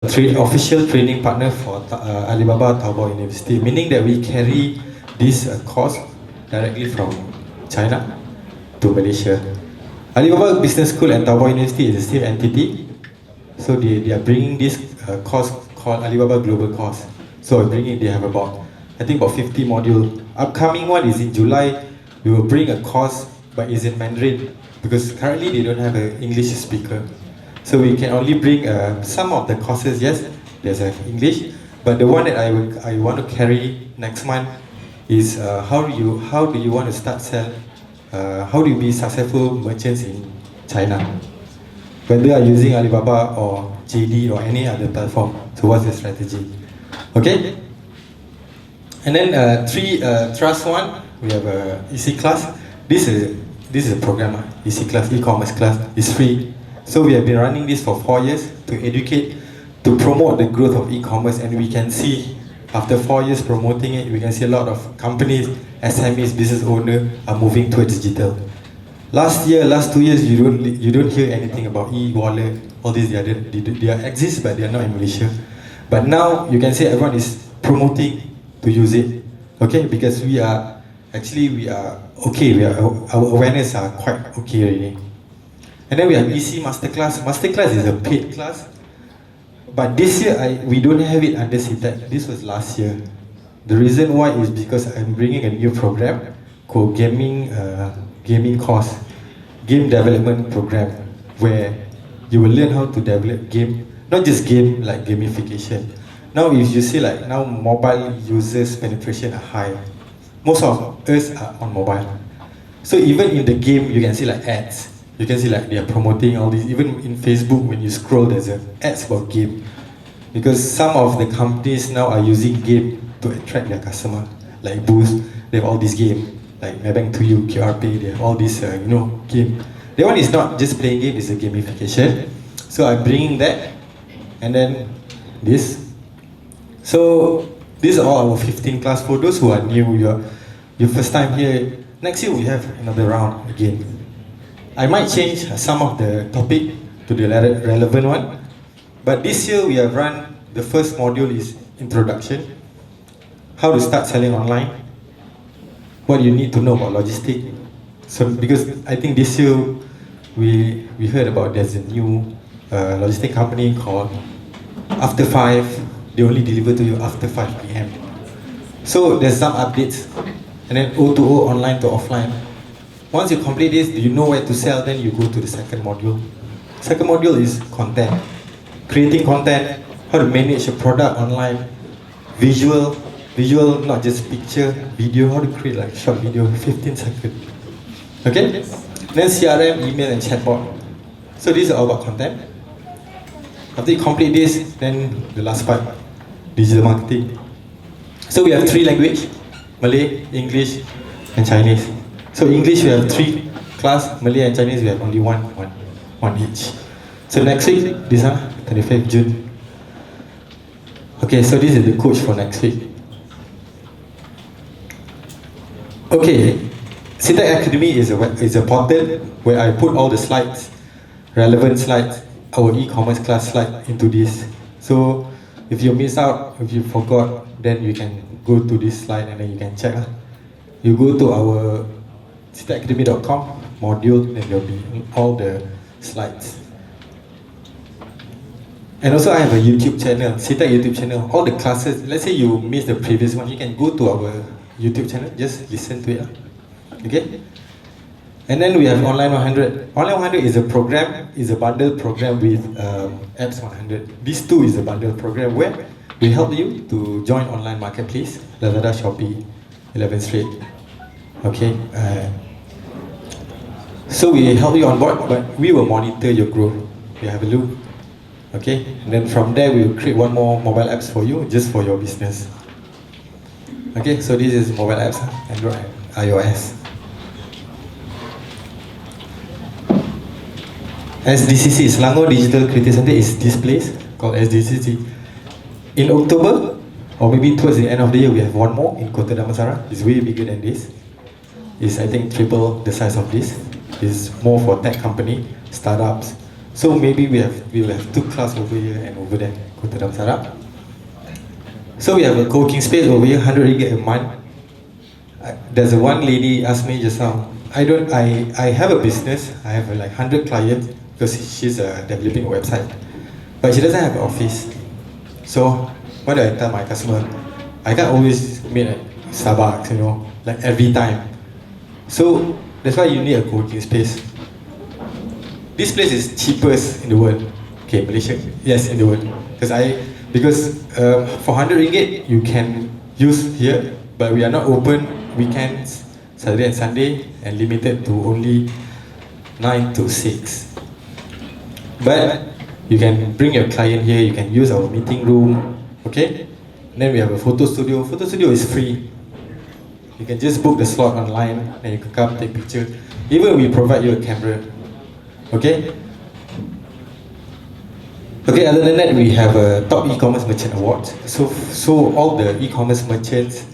official training partner for Alibaba Taobao University, meaning that we carry this course directly from China to Malaysia. Alibaba Business School and Taobao University is the same entity, so they are bringing this course called Alibaba Global Course. So they have about, I think about 50 modules. Upcoming one is in July. We will bring a course, but it's in Mandarin because currently they don't have an English speaker. So we can only bring some of the courses. Yes, there's English, but the one that I want to carry next month is how do you want to start sell? How do you be successful merchants in China? Whether you are using Alibaba or JD or any other platform. So what's the strategy? Okay. And then trust one. We have a EC class. This is a program. EC class, e-commerce class. It's free. So we have been running this for 4 years to educate, to promote the growth of e-commerce, and we can see after 4 years promoting it, we can see a lot of companies, SMEs, business owners are moving towards digital. Last 2 years, you don't hear anything about e-wallet. All these they exist, but they are not in Malaysia. But now you can see everyone is promoting to use it, okay? Because we are okay. Our awareness are quite okay already. And then we have EC Masterclass. Masterclass is a paid class, but this year we don't have it under SITEC. This was last year. The reason why is because I'm bringing a new program called gaming course, game development program, where you will learn how to develop game, not just game like gamification. Now if you see like now mobile users penetration are high. Most of us are on mobile. So even in the game you can see like ads. You can see like they are promoting all these. Even in Facebook, when you scroll, there's ads about game. Because some of the companies now are using game to attract their customer. Like Boost, they have all these games. Like Maybank to you, QRP, they have all these game. That one is not just playing game, it's a gamification. So I'm bringing that, and then this. So these are all our 15 class. For those who are new, your first time here. Next year we have another round again. I might change some of the topic to the relevant one, but this year we have run, the first module is introduction, how to start selling online, what you need to know about logistics. So because I think this year we heard about there's a new logistic company called After 5, they only deliver to you after 5 p.m. So there's some updates, and then O2O, online to offline. Once you complete this, do you know where to sell? Then you go to the second module. Second module is content. Creating content, how to manage a product online, visual, not just picture, video, how to create like short video, 15 seconds. Okay? Then CRM, email and chatbot. So these are all about content. After you complete this, then the last part, digital marketing. So we have 3 languages, Malay, English and Chinese. So English we have 3 class, Malay and Chinese we have only one each. So next week, this 25th June. Okay, so this is the coach for next week. Okay, SITEC Academy is a portal where I put all the slides, relevant slides, our e-commerce class slide into this. So if you miss out, if you forgot, then you can go to this slide and then you can check. You go to our SITECacademy.com module, then there'll be all the slides. And also I have a YouTube channel, SITEC YouTube channel. All the classes, let's say you missed the previous one, you can go to our YouTube channel, just listen to it. Okay? And then we have Online 100. Online 100 is a program, is a bundle program with Apps 100. These two is a bundle program where we help you to join online marketplace, Lazada, Shopee, 11 Street. Okay, so we help you on board, but we will monitor your growth. We have a look. Okay, and then from there we will create one more mobile apps for you, just for your business. Okay, so this is mobile apps, Android, iOS. SDCC, Selangor Digital Creative Center, is this place called SDCC. In October, or maybe towards the end of the year, we have one more in Kota Damansara. It's way bigger than this. It's I think triple the size of this. It's more for tech company, startups. So maybe we'll have 2 classes over here and over there. Kota Damansara. So we have a co-working space over here, 100 ringgit a month. There's a one lady asked me just now, I have a business, I have like 100 clients because she's developing a website, but she doesn't have an office. So what do I tell my customer? I can't always meet at Starbucks, like every time. So that's why you need a co-working space. This place is cheapest in the world. Okay, Malaysia, yes, in the world. Because for 100 ringgit you can use here, but we are not open weekends, Saturday and Sunday, and limited to only 9 to 6. But you can bring your client here, you can use our meeting room, okay? And then we have a photo studio. Photo studio is free. You can just book the slot online, and you can come take picture. Even we provide you a camera, okay? Okay, other than that, we have a top e-commerce merchant award. So all the e-commerce merchants,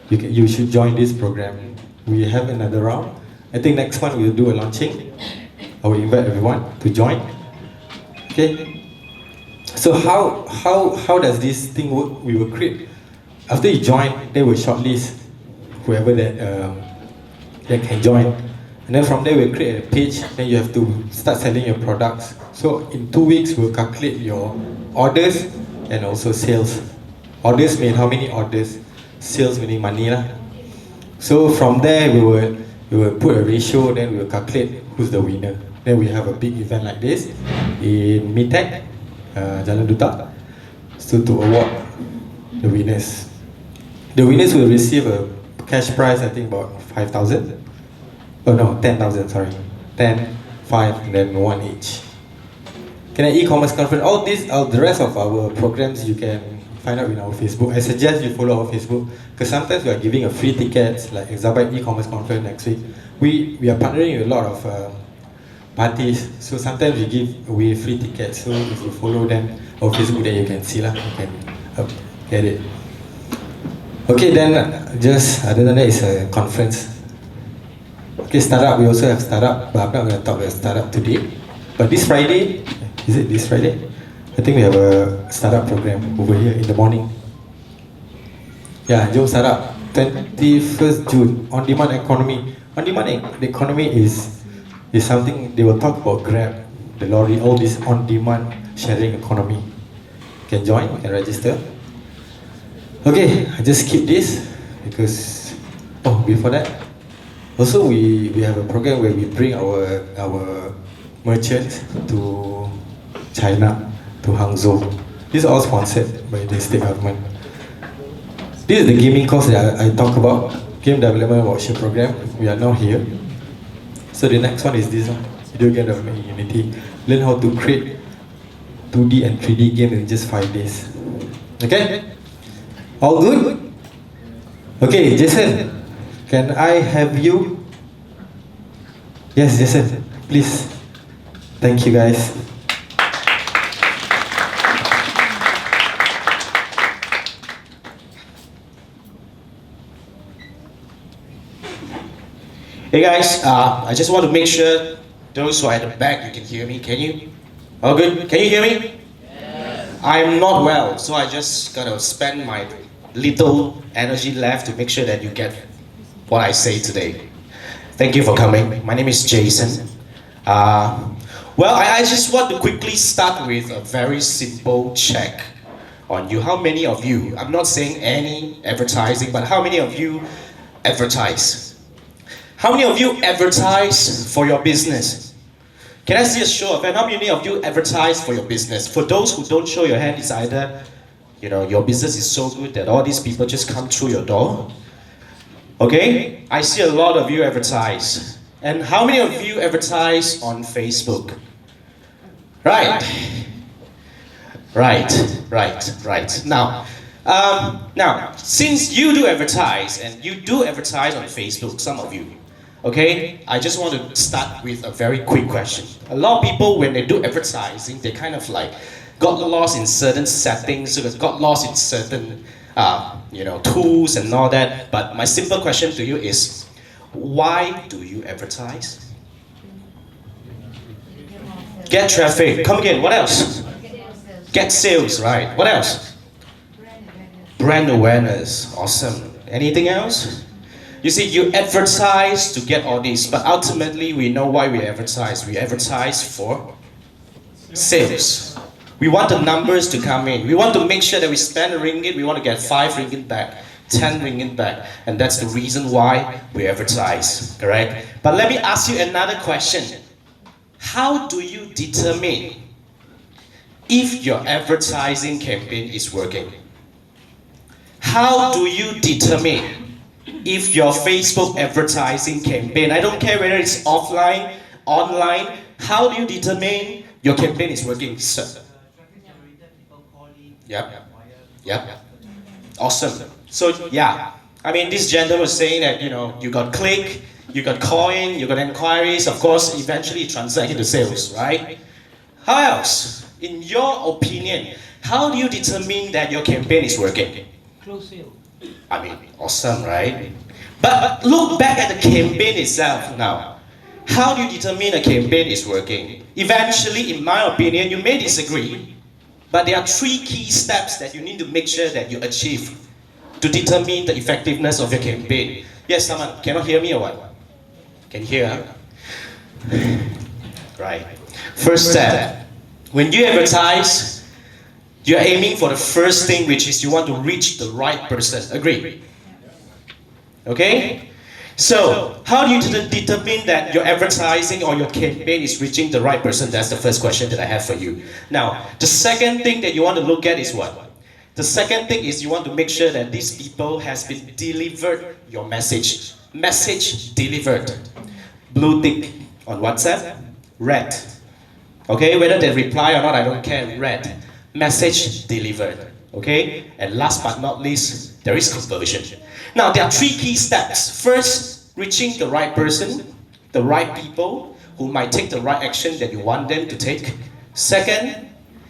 you should join this program. We have another round. I think next month we'll do a launching. I will invite everyone to join. Okay. So how does this thing work? We will create. After you join, they will shortlist whoever that can join. And then from there we'll create a page. Then you have to start selling your products. So in 2 weeks we'll calculate your orders and also sales. Orders mean how many orders, sales meaning money lah. So from there we will put a ratio. Then we will calculate who's the winner. Then we have a big event like this in SITEC, Jalan Duta, so to award the winners. The winners will receive a cash prize, I think about 5,000. Oh no, 10,000, sorry. 10, 5, and then 1 each. Can I e-commerce conference? All the rest of our programs you can find out in our Facebook. I suggest you follow our Facebook because sometimes we are giving a free tickets, like example e-commerce conference next week. We are partnering with a lot of parties, so sometimes we give away free tickets. So if you follow them on Facebook, then you can see lah, you can get it. Okay, then just other than that, it's a conference. Okay, startup, we also have startup, but I'm not going to talk about startup today. But this Friday, is it this Friday? I think we have a startup program over here in the morning. Yeah, Jom Startup, 21st June, on-demand economy. On-demand economy is something they will talk about. Grab, the lorry, all this on-demand sharing economy. You can join, you can register. Okay, I just skip this because, before that, also we have a program where we bring our merchants to China, to Hangzhou. This is all sponsored by the state government. This is the gaming course that I talk about, game development workshop program. We are now here. So the next one is this one, video game development in Unity. Learn how to create 2D and 3D games in just 5 days. Okay? All good? Okay, Jason, can I have you? Yes, Jason, please. Thank you, guys. Hey guys, I just want to make sure those who are at the back, you can hear me. Can you? All good? Can you hear me? Yes. I'm not well, so I just gotta spend my little energy left to make sure that you get what I say today. Thank you for coming. My name is Jason. Well, I just want to quickly start with a very simple check on you. How many of you, I'm not saying any advertising, but how many of you advertise? How many of you advertise for your business? Can I see a show of hands? How many of you advertise for your business? For those who don't show your hand, it's either, your business is so good that all these people just come through your door. Okay? I see a lot of you advertise. And how many of you advertise on Facebook? Right. Now, since you do advertise, and you do advertise on Facebook, some of you, okay, I just want to start with a very quick question. A lot of people, when they do advertising, they kind of like got lost in certain settings, got lost in certain tools and all that. But my simple question to you is, why do you advertise? Get traffic. Come again, what else? Get sales, right? What else? Brand awareness. Awesome. Anything else? You see, you advertise to get all this, but ultimately we know why we advertise. We advertise for sales. We want the numbers to come in. We want to make sure that we spend a ringgit, we want to get 5 ringgit back, 10 ringgit back. And that's the reason why we advertise, correct? But let me ask you another question. How do you determine if your advertising campaign is working? How do you determine if your Facebook advertising campaign, I don't care whether it's offline, online, how do you determine your campaign is working, sir? Yep. Yep. Awesome. So yeah, I mean, this gentleman was saying that, you know, you got click, you got coin, you got inquiries, of course, eventually it translates into sales, right? How else? In your opinion, how do you determine that your campaign is working? Close sale. I mean, awesome, right? But look back at the campaign itself now. How do you determine a campaign is working? Eventually, in my opinion, you may disagree, but there are 3 key steps that you need to make sure that you achieve to determine the effectiveness of your campaign. Yes, someone cannot hear me or what? Can you hear? Right. First step, when you advertise, you're aiming for the first thing, which is you want to reach the right person. Agree? Okay? So, how do you determine that your advertising or your campaign is reaching the right person? That's the first question that I have for you. Now, the second thing that you want to look at is what? The second thing is you want to make sure that these people has been delivered your message. Message delivered. Blue tick on WhatsApp, red. Okay, whether they reply or not, I don't care, red. Message delivered. Okay, and last but not least, there is conversion. Now, there are 3 key steps. First, reaching the right person, the right people who might take the right action that you want them to take. Second,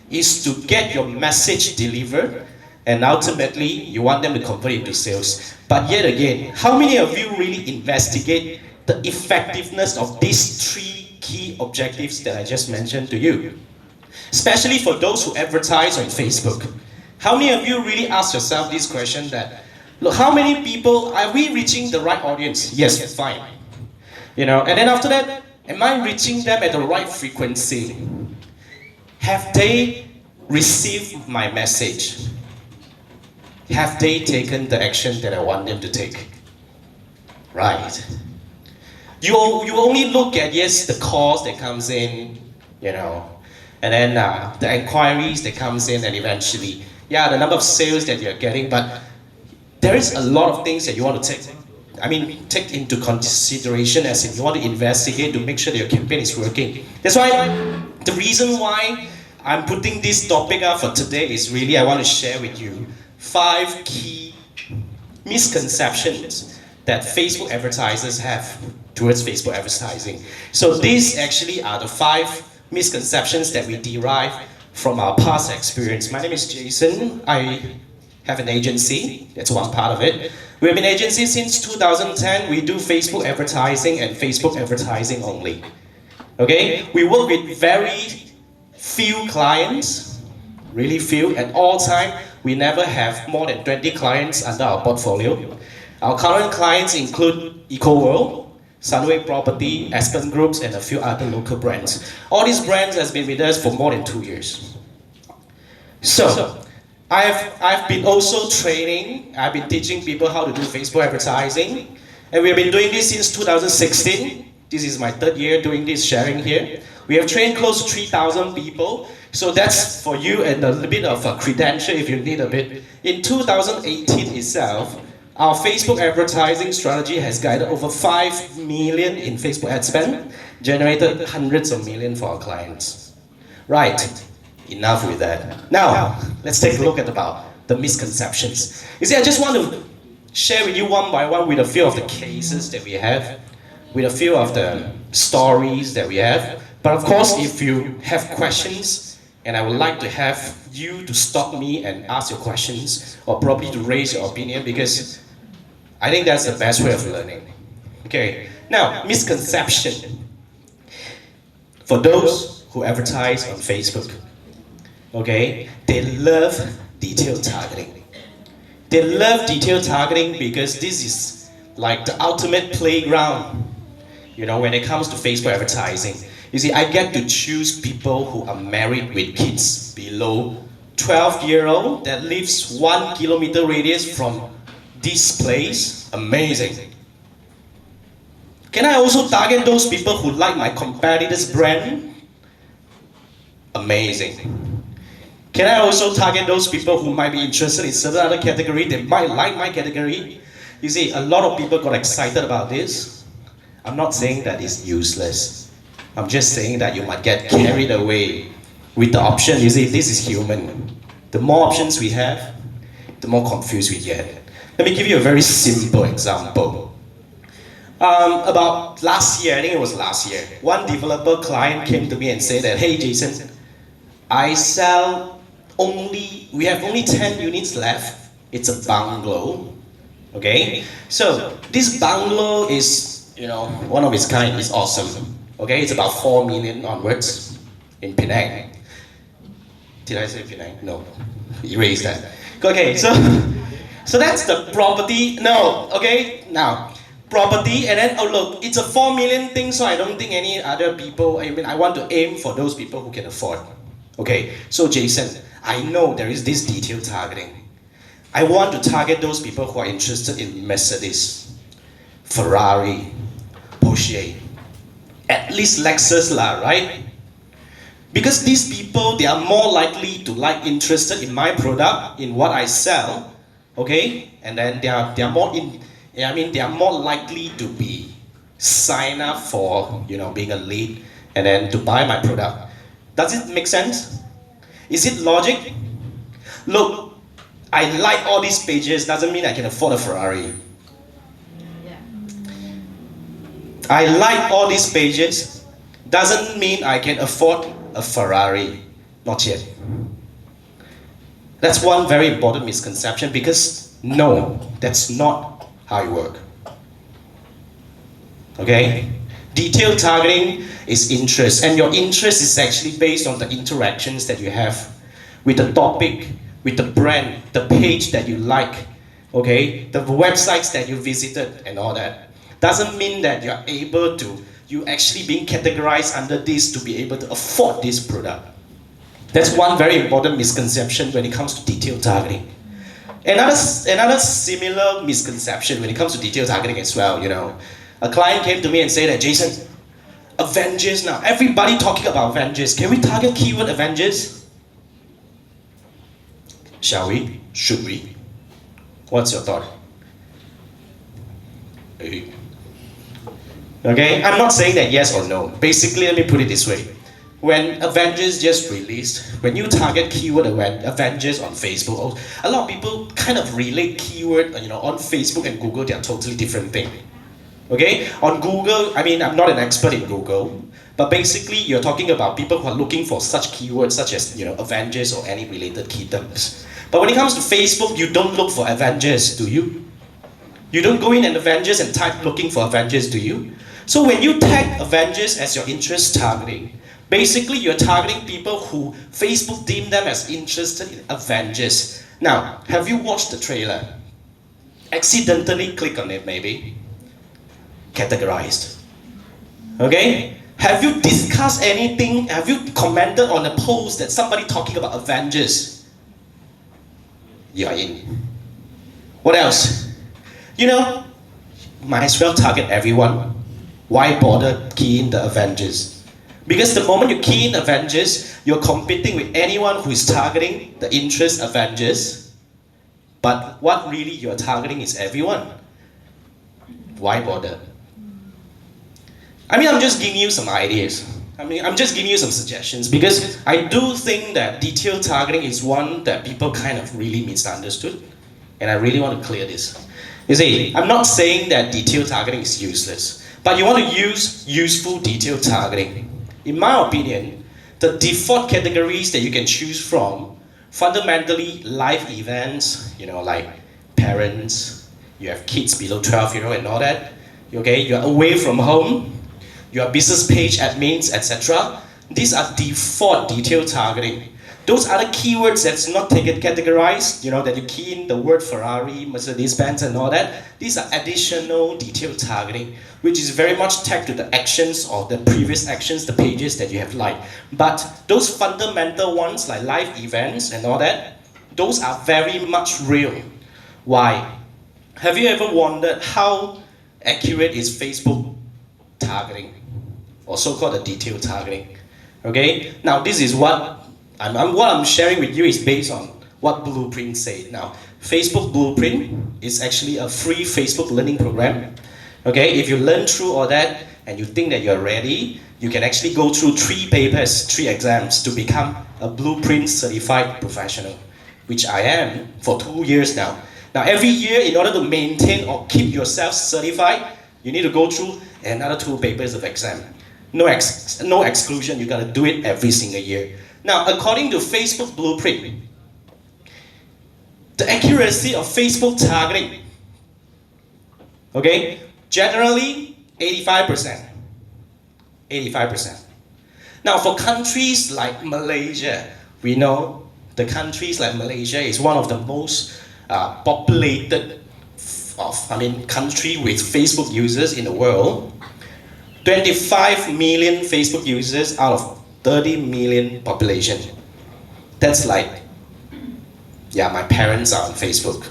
is to get your message delivered, and ultimately, you want them to convert into sales. But yet again, how many of you really investigate the effectiveness of these 3 key objectives that I just mentioned to you? Especially for those who advertise on Facebook. How many of you really ask yourself this question that, look, how many people, are we reaching the right audience? Yes, fine. You know, and then after that, am I reaching them at the right frequency? Have they received my message? Have they taken the action that I want them to take? Right. You only look at, yes, the calls that comes in, you know, and then the inquiries that comes in, and eventually, yeah, the number of sales that you're getting, but there is a lot of things that you want to take into consideration, as in you want to investigate to make sure that your campaign is working. That's why the reason why I'm putting this topic up for today is really I want to share with you 5 key misconceptions that Facebook advertisers have towards Facebook advertising. So these actually are the 5 misconceptions that we derive from our past experience. My name is Jason. I have an agency. That's one part of it. We have been an agency since 2010. We do Facebook advertising and Facebook advertising only. Okay? We work with very few clients, really few. At all time, we never have more than 20 clients under our portfolio. Our current clients include EcoWorld, Sunway Property, Aspen Groups, and a few other local brands. All these brands has been with us for more than 2 years. So, I've been also training, I've been teaching people how to do Facebook advertising, and we have been doing this since 2016. This is my 3rd year doing this, sharing here. We have trained close to 3,000 people, so that's for you and a little bit of a credential if you need a bit. In 2018 itself, our Facebook advertising strategy has guided over 5 million in Facebook ad spend, generated hundreds of millions for our clients. Right, enough with that. Now, let's take a look at about the misconceptions. You see, I just want to share with you one by one with a few of the cases that we have, with a few of the stories that we have. But of course, if you have questions, and I would like to have you to stop me and ask your questions, or probably to raise your opinion, because I think that's the best way of learning. Okay, now, misconception. For those who advertise on Facebook. Okay, they love detailed targeting. They love detailed targeting because this is like the ultimate playground. You know, when it comes to Facebook advertising, you see, I get to choose people who are married with kids below 12-year-old that lives 1 kilometer radius from this place. Amazing. Can I also target those people who like my competitor's brand? Amazing. Can I also target those people who might be interested in certain other category? They might like my category. You see, a lot of people got excited about this. I'm not saying that it's useless. I'm just saying that you might get carried away with the option. You see, this is human. The more options we have, the more confused we get. Let me give you a very simple example. About last year, I think it was last year, one developer client came to me and said that, hey Jason, we have only 10 units left. It's a bungalow. Okay? So this bungalow is, you know, one of its kind. It's awesome. Okay? It's about 4 million onwards in Penang. Did I say Penang? No. Erase that. Okay, so that's the property. No, okay? Now, property, and then, oh look, it's a 4 million thing, so I don't think any other people, I mean, I want to aim for those people who can afford. Okay, so Jason, I know there is this detailed targeting. I want to target those people who are interested in Mercedes, Ferrari, Porsche, at least Lexus lah, right? Because these people, they are more likely to interested in my product, in what I sell, okay? And then they are more likely to be sign up for, you know, being a lead and then to buy my product. Does it make sense? Is it logic? Look, I like all these pages doesn't mean I can afford a Ferrari. I like all these pages doesn't mean I can afford a Ferrari. Not yet. That's one very important misconception because no, that's not how it works. Okay? Detailed targeting is interest, and your interest is actually based on the interactions that you have with the topic, with the brand, the page that you like, okay, the websites that you visited and all that. Doesn't mean that you actually being categorized under this to be able to afford this product. That's one very important misconception when it comes to detailed targeting. Another similar misconception when it comes to detailed targeting as well, you know. A client came to me and said that, Jason, Avengers now, everybody talking about Avengers. Can we target keyword Avengers? Shall we? Should we? What's your thought? Okay, I'm not saying that yes or no. Basically, let me put it this way. When Avengers just released, when you target keyword Avengers on Facebook, a lot of people kind of relate keyword, you know, on Facebook and Google, they are totally different things. Okay, on Google, I mean, I'm not an expert in Google, but basically you're talking about people who are looking for such keywords such as, you know, Avengers or any related key terms. But when it comes to Facebook, you don't look for Avengers, do you? You don't go in and Avengers and type looking for Avengers, do you? So when you tag Avengers as your interest targeting, basically you're targeting people who Facebook deem them as interested in Avengers. Now, have you watched the trailer? Accidentally click on it maybe. Categorized. Okay? Have you discussed anything? Have you commented on a post that somebody talking about Avengers? You're in. What else? You know, might as well target everyone. Why bother keying the Avengers? Because the moment you key in Avengers, you're competing with anyone who is targeting the interest Avengers. But what really you're targeting is everyone. Why bother? I mean, I'm just giving you some ideas. I'm just giving you some suggestions because I do think that detailed targeting is one that people kind of really misunderstood. And I really want to clear this. You see, I'm not saying that detailed targeting is useless, but you want to use useful detailed targeting. In my opinion, the default categories that you can choose from, fundamentally live events, you know, like parents, you have kids below 12-year-old and all that, okay, you're away from home, your business page admins, etc. These are default detailed targeting. Those other keywords that's not categorized, that you key in the word Ferrari, Mercedes-Benz and all that, these are additional detailed targeting, which is very much tagged to the actions or the previous actions, the pages that you have liked. But those fundamental ones like live events and all that, those are very much real. Why? Have you ever wondered how accurate is Facebook targeting, or so-called the detailed targeting? Okay, now this is what I'm sharing with you is based on what Blueprint said. Now, Facebook Blueprint is actually a free Facebook learning program. Okay, if you learn through all that and you think that you're ready, you can actually go through 3 papers, 3 exams to become a Blueprint certified professional, which I am for 2 years now. Now, every year, in order to maintain or keep yourself certified, you need to go through another 2 papers of exam. No exclusion, you gotta do it every single year. Now, according to Facebook Blueprint, the accuracy of Facebook targeting, okay, generally 85%. 85%. Now, for countries like Malaysia, we know the countries like Malaysia is one of the most populated country with Facebook users in the world. 25 million Facebook users out of 30 million population. That's like, yeah, my parents are on Facebook.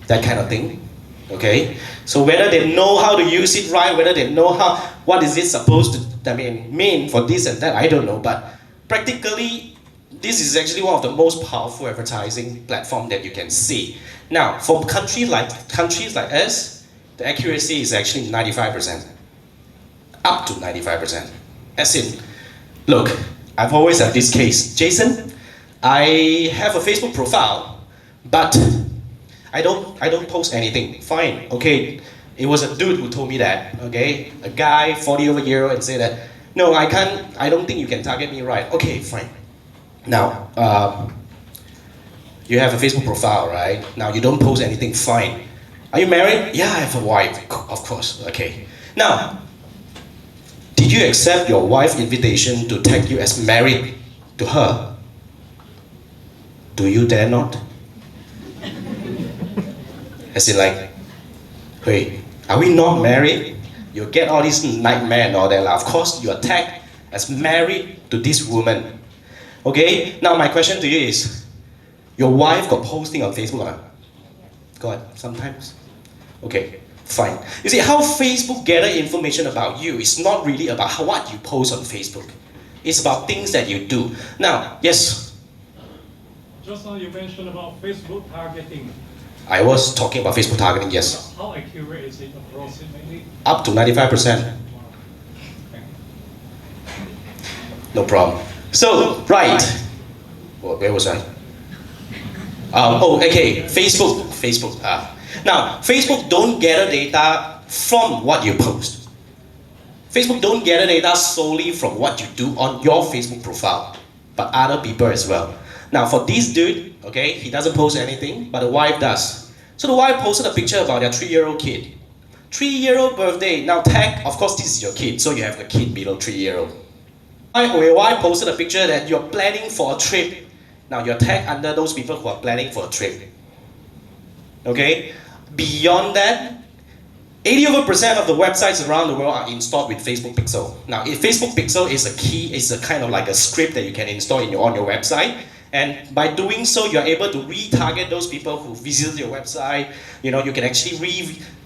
That kind of thing. Okay? So whether they know how to use it right, whether they know what is it supposed to mean for this and that, I don't know. But practically, this is actually one of the most powerful advertising platform that you can see. Now, for countries like us, the accuracy is actually 95%. Up to 95%. As in, look, I've always had this case. Jason, I have a Facebook profile, but I don't post anything. Fine, okay. It was a dude who told me that, okay? A guy, 40-over-year-old, and say that, no, I don't think you can target me right. Okay, fine. Now, you have a Facebook profile, right? Now, you don't post anything, fine. Are you married? Yeah, I have a wife, of course, okay. Now, did you accept your wife's invitation to tag you as married to her? Do you dare not? As in like, hey, are we not married? You get all these nightmare and all that. Of course, you are tagged as married to this woman. Okay, now my question to you is, your wife got posting on Facebook or not? Got, sometimes? Okay, fine. You see, how Facebook gather information about you is not really about what you post on Facebook. It's about things that you do. Now, yes? Just now you mentioned about Facebook targeting. I was talking about Facebook targeting, yes. How accurate is it approximately? Up to 95%. No problem. So, right. Well, where was I? Okay, Facebook. Now, Facebook don't gather data from what you post. Facebook don't gather data solely from what you do on your Facebook profile, but other people as well. Now, for this dude, okay, he doesn't post anything, but the wife does. So the wife posted a picture about their 3-year-old kid. 3-year-old birthday. Now, tag, of course, this is your kid, so you have the kid below 3-year-old. Your wife posted a picture that you're planning for a trip. Now, you're tagged under those people who are planning for a trip. Okay? Beyond that, 80% of the websites around the world are installed with Facebook Pixel. Now, Facebook Pixel is a kind of like a script that you can install on your website. And by doing so, you're able to retarget those people who visit your website. You can actually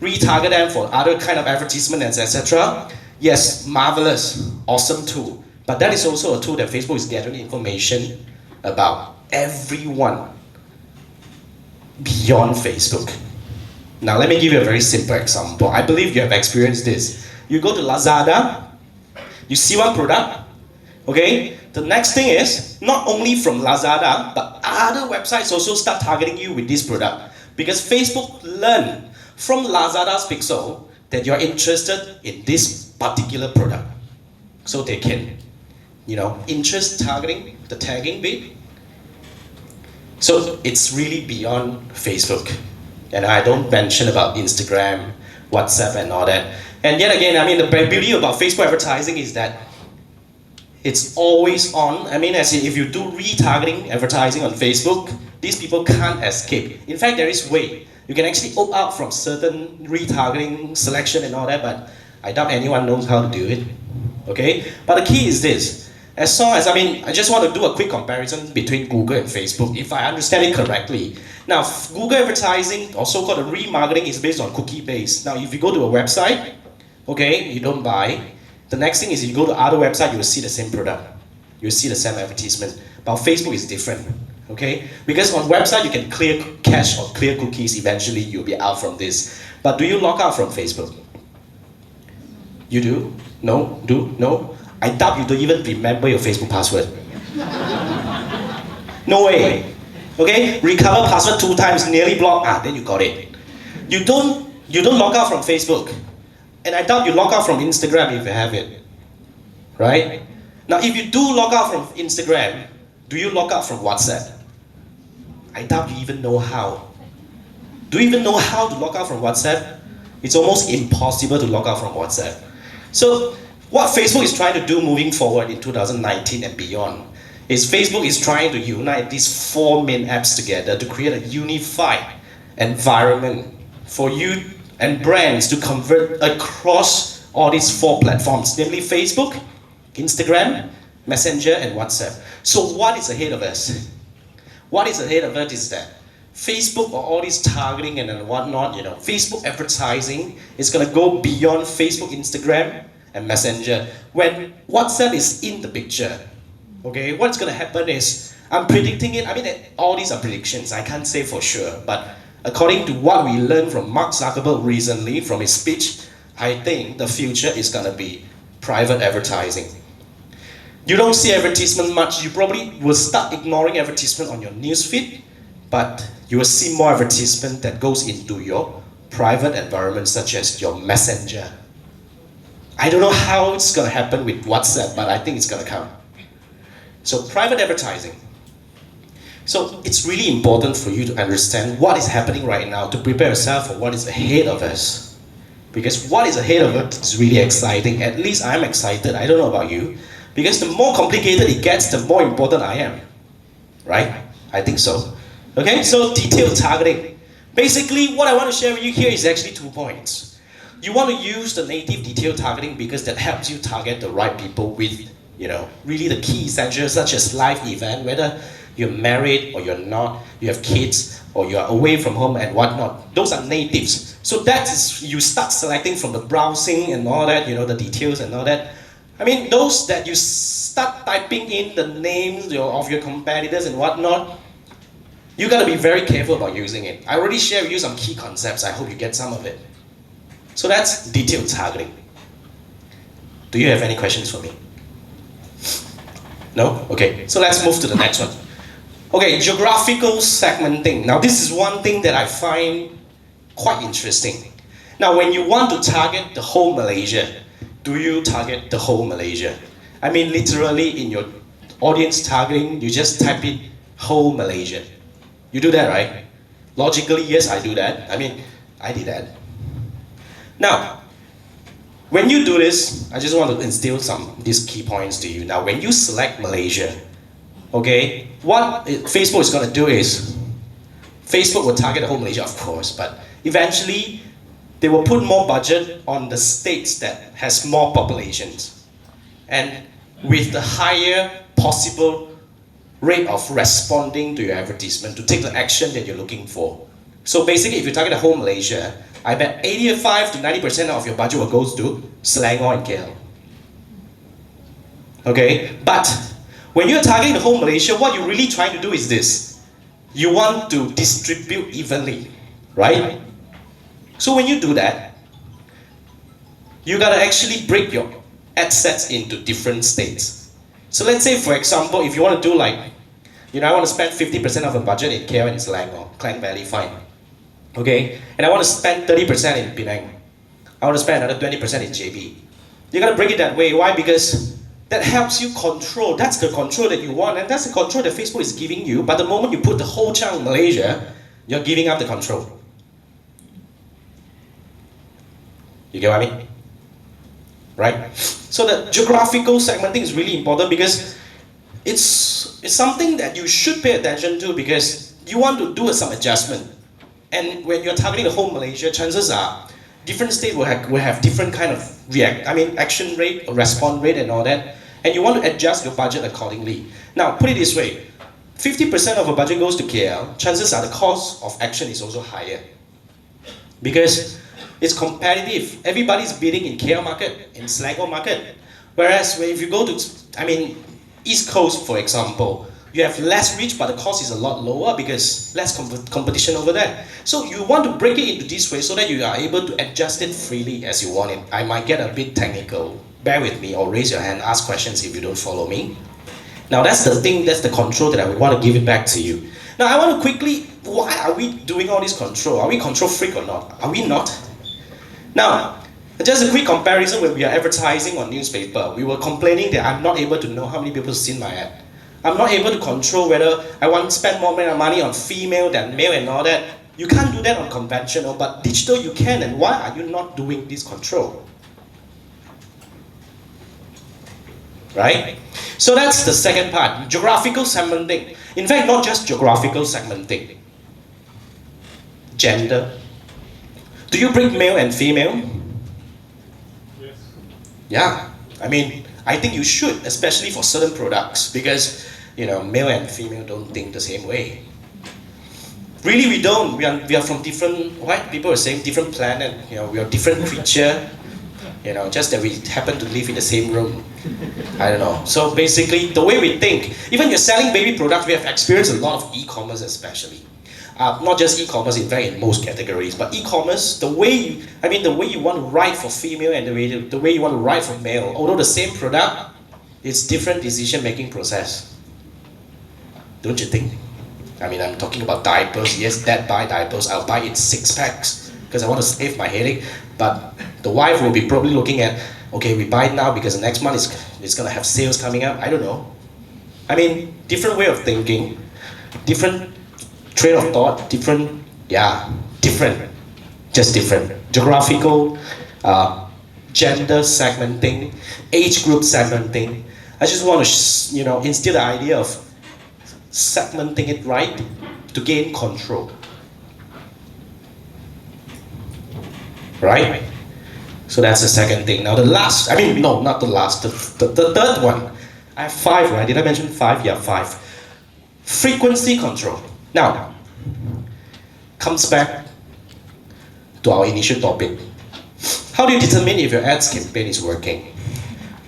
retarget them for other kind of advertisements, etc. Yes, marvelous, awesome tool. But that is also a tool that Facebook is gathering information about everyone beyond Facebook. Now, let me give you a very simple example. I believe you have experienced this. You go to Lazada, you see one product, okay? The next thing is, not only from Lazada, but other websites also start targeting you with this product. Because Facebook learned from Lazada's Pixel that you're interested in this particular product. So they can, interest targeting, the tagging bit. So it's really beyond Facebook. And I don't mention about Instagram, WhatsApp and all that. And yet again, the beauty about Facebook advertising is that It's always on. I mean, as in, if you do retargeting advertising on Facebook, these people can't escape. In fact, there is way. You can actually opt out from certain retargeting selection and all that, but I doubt anyone knows how to do it. Okay? But the key is this. As long as, I just want to do a quick comparison between Google and Facebook, if I understand it correctly. Now, Google advertising, or so-called the remarketing, is based on cookie base. Now, if you go to a website, okay, you don't buy. The next thing is you go to other website, you will see the same product. You will see the same advertisement. But Facebook is different, okay? Because on website, you can clear cache or clear cookies. Eventually, you'll be out from this. But do you log out from Facebook? You do? No? Do? No? I doubt you don't even remember your Facebook password. No way. Okay? Recover password 2 times, nearly blocked. Then you got it. You don't log out from Facebook. And I doubt you log out from Instagram if you have it. Right? Now, if you do log out from Instagram, do you log out from WhatsApp? I doubt you even know how. Do you even know how to log out from WhatsApp? It's almost impossible to log out from WhatsApp. So, what Facebook is trying to do moving forward in 2019 and beyond is Facebook is trying to unite these 4 main apps together to create a unified environment for you and brands to convert across all these 4 platforms, namely Facebook, Instagram, Messenger, and WhatsApp. So what is ahead of us? What is ahead of us is that Facebook or all this targeting and whatnot, Facebook advertising is going to go beyond Facebook, Instagram, and Messenger. When WhatsApp is in the picture, okay, what's going to happen is, I'm predicting it. All these are predictions. I can't say for sure, but according to what we learned from Mark Zuckerberg recently from his speech, I think the future is going to be private advertising. You don't see advertisement much. You probably will start ignoring advertisement on your newsfeed, but you will see more advertisement that goes into your private environment, such as your Messenger. I don't know how it's going to happen with WhatsApp, but I think it's going to come. So private advertising. So it's really important for you to understand what is happening right now to prepare yourself for what is ahead of us. Because what is ahead of us is really exciting. At least I'm excited. I don't know about you. Because the more complicated it gets, the more important I am. Right? I think so. Okay, so detailed targeting. Basically, what I want to share with you here is actually 2 points. You want to use the native detailed targeting because that helps you target the right people with, really the key essentials such as live event, whether you're married or you're not, you have kids or you're away from home and whatnot. Those are natives. So that is, you start selecting from the browsing and all that, the details and all that. Those that you start typing in the names of your competitors and whatnot, you gotta be very careful about using it. I already shared with you some key concepts. I hope you get some of it. So that's detailed targeting. Do you have any questions for me? No? Okay, so let's move to the next one. Okay, geographical segmenting. Now this is one thing that I find quite interesting. Now when you want to target the whole Malaysia, do you target the whole Malaysia? Literally in your audience targeting, you just type in whole Malaysia. You do that, right? Logically, yes, I do that. I did that. Now, when you do this, I just want to instill these key points to you. Now, when you select Malaysia, okay, what Facebook is going to do is, Facebook will target the whole Malaysia, of course, but eventually, they will put more budget on the states that has more populations and with the higher possible rate of responding to your advertisement to take the action that you're looking for. So basically, if you target the whole Malaysia, I bet 85 to 90% of your budget will go to Selangor and KL. Okay, but when you're targeting the whole Malaysia, what you're really trying to do is this. You want to distribute evenly, right? So when you do that, you gotta actually break your ad sets into different states. So let's say, for example, if you want to do I want to spend 50% of the budget in KL and Selangor, Klang Valley, fine. Okay, and I want to spend 30% in Penang. I want to spend another 20% in JB. You gotta break it that way. Why? Because that helps you control. That's the control that you want, and that's the control that Facebook is giving you. But the moment you put the whole chunk in Malaysia, you're giving up the control. You get what I mean? Right? So the geographical segmenting is really important because it's something that you should pay attention to because you want to do some adjustment. And when you're targeting the whole Malaysia, chances are different states will have different kind of action rate, or response rate and all that. And you want to adjust your budget accordingly. Now, put it this way, 50% of a budget goes to KL, chances are the cost of action is also higher. Because it's competitive. Everybody's bidding in KL market, in Selangor market. Whereas if you go to, East Coast, for example, you have less reach, but the cost is a lot lower because less competition over there. So you want to break it into this way so that you are able to adjust it freely as you want it. I might get a bit technical. Bear with me or raise your hand, ask questions if you don't follow me. Now that's the thing, that's the control that I want to give it back to you. Now I want to quickly, why are we doing all this control? Are we control freak or not? Are we not? Now, just a quick comparison when we are advertising on newspaper. We were complaining that I'm not able to know how many people have seen my ad. I'm not able to control whether I want to spend more money on female than male and all that. You can't do that on conventional, but digital you can, and why are you not doing this control? Right? So that's the second part, geographical segmenting. In fact, not just geographical segmenting. Gender. Do you break male and female? Yes. Yeah, I think you should, especially for certain products, because male and female don't think the same way. Really, we don't. We are from different. White people are saying different planet. We are different creature. Just that we happen to live in the same room. I don't know. So basically, the way we think, even you're selling baby products, we have experienced a lot of e-commerce, especially. Not just e-commerce, in fact, in most categories, but e-commerce, the way you want to write for female and the way you want to write for male, although the same product, it's different decision-making process. Don't you think? I'm talking about diapers. Yes, Dad buy diapers. I'll buy it 6 packs because I want to save my headache. But the wife will be probably looking at, okay, we buy it now because the next month it's gonna have sales coming up. I don't know. Different way of thinking, different train of thought, different, just different. Geographical, gender segmenting, age group segmenting. I just want to, instill the idea of segmenting it right to gain control. Right? So that's the second thing. Now the last, no, not the last, the third one. I have 5, right? Did I mention 5? Yeah, 5. Frequency control. Now, comes back to our initial topic. How do you determine if your ads campaign is working?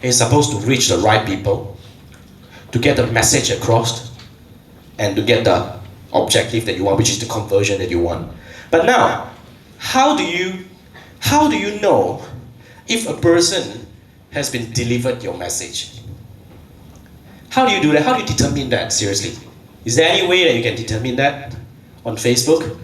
It's supposed to reach the right people, to get the message across, and to get the objective that you want, which is the conversion that you want. But now, how do you know if a person has been delivered your message? How do you do that? How do you determine that, seriously? Is there any way that you can determine that on Facebook?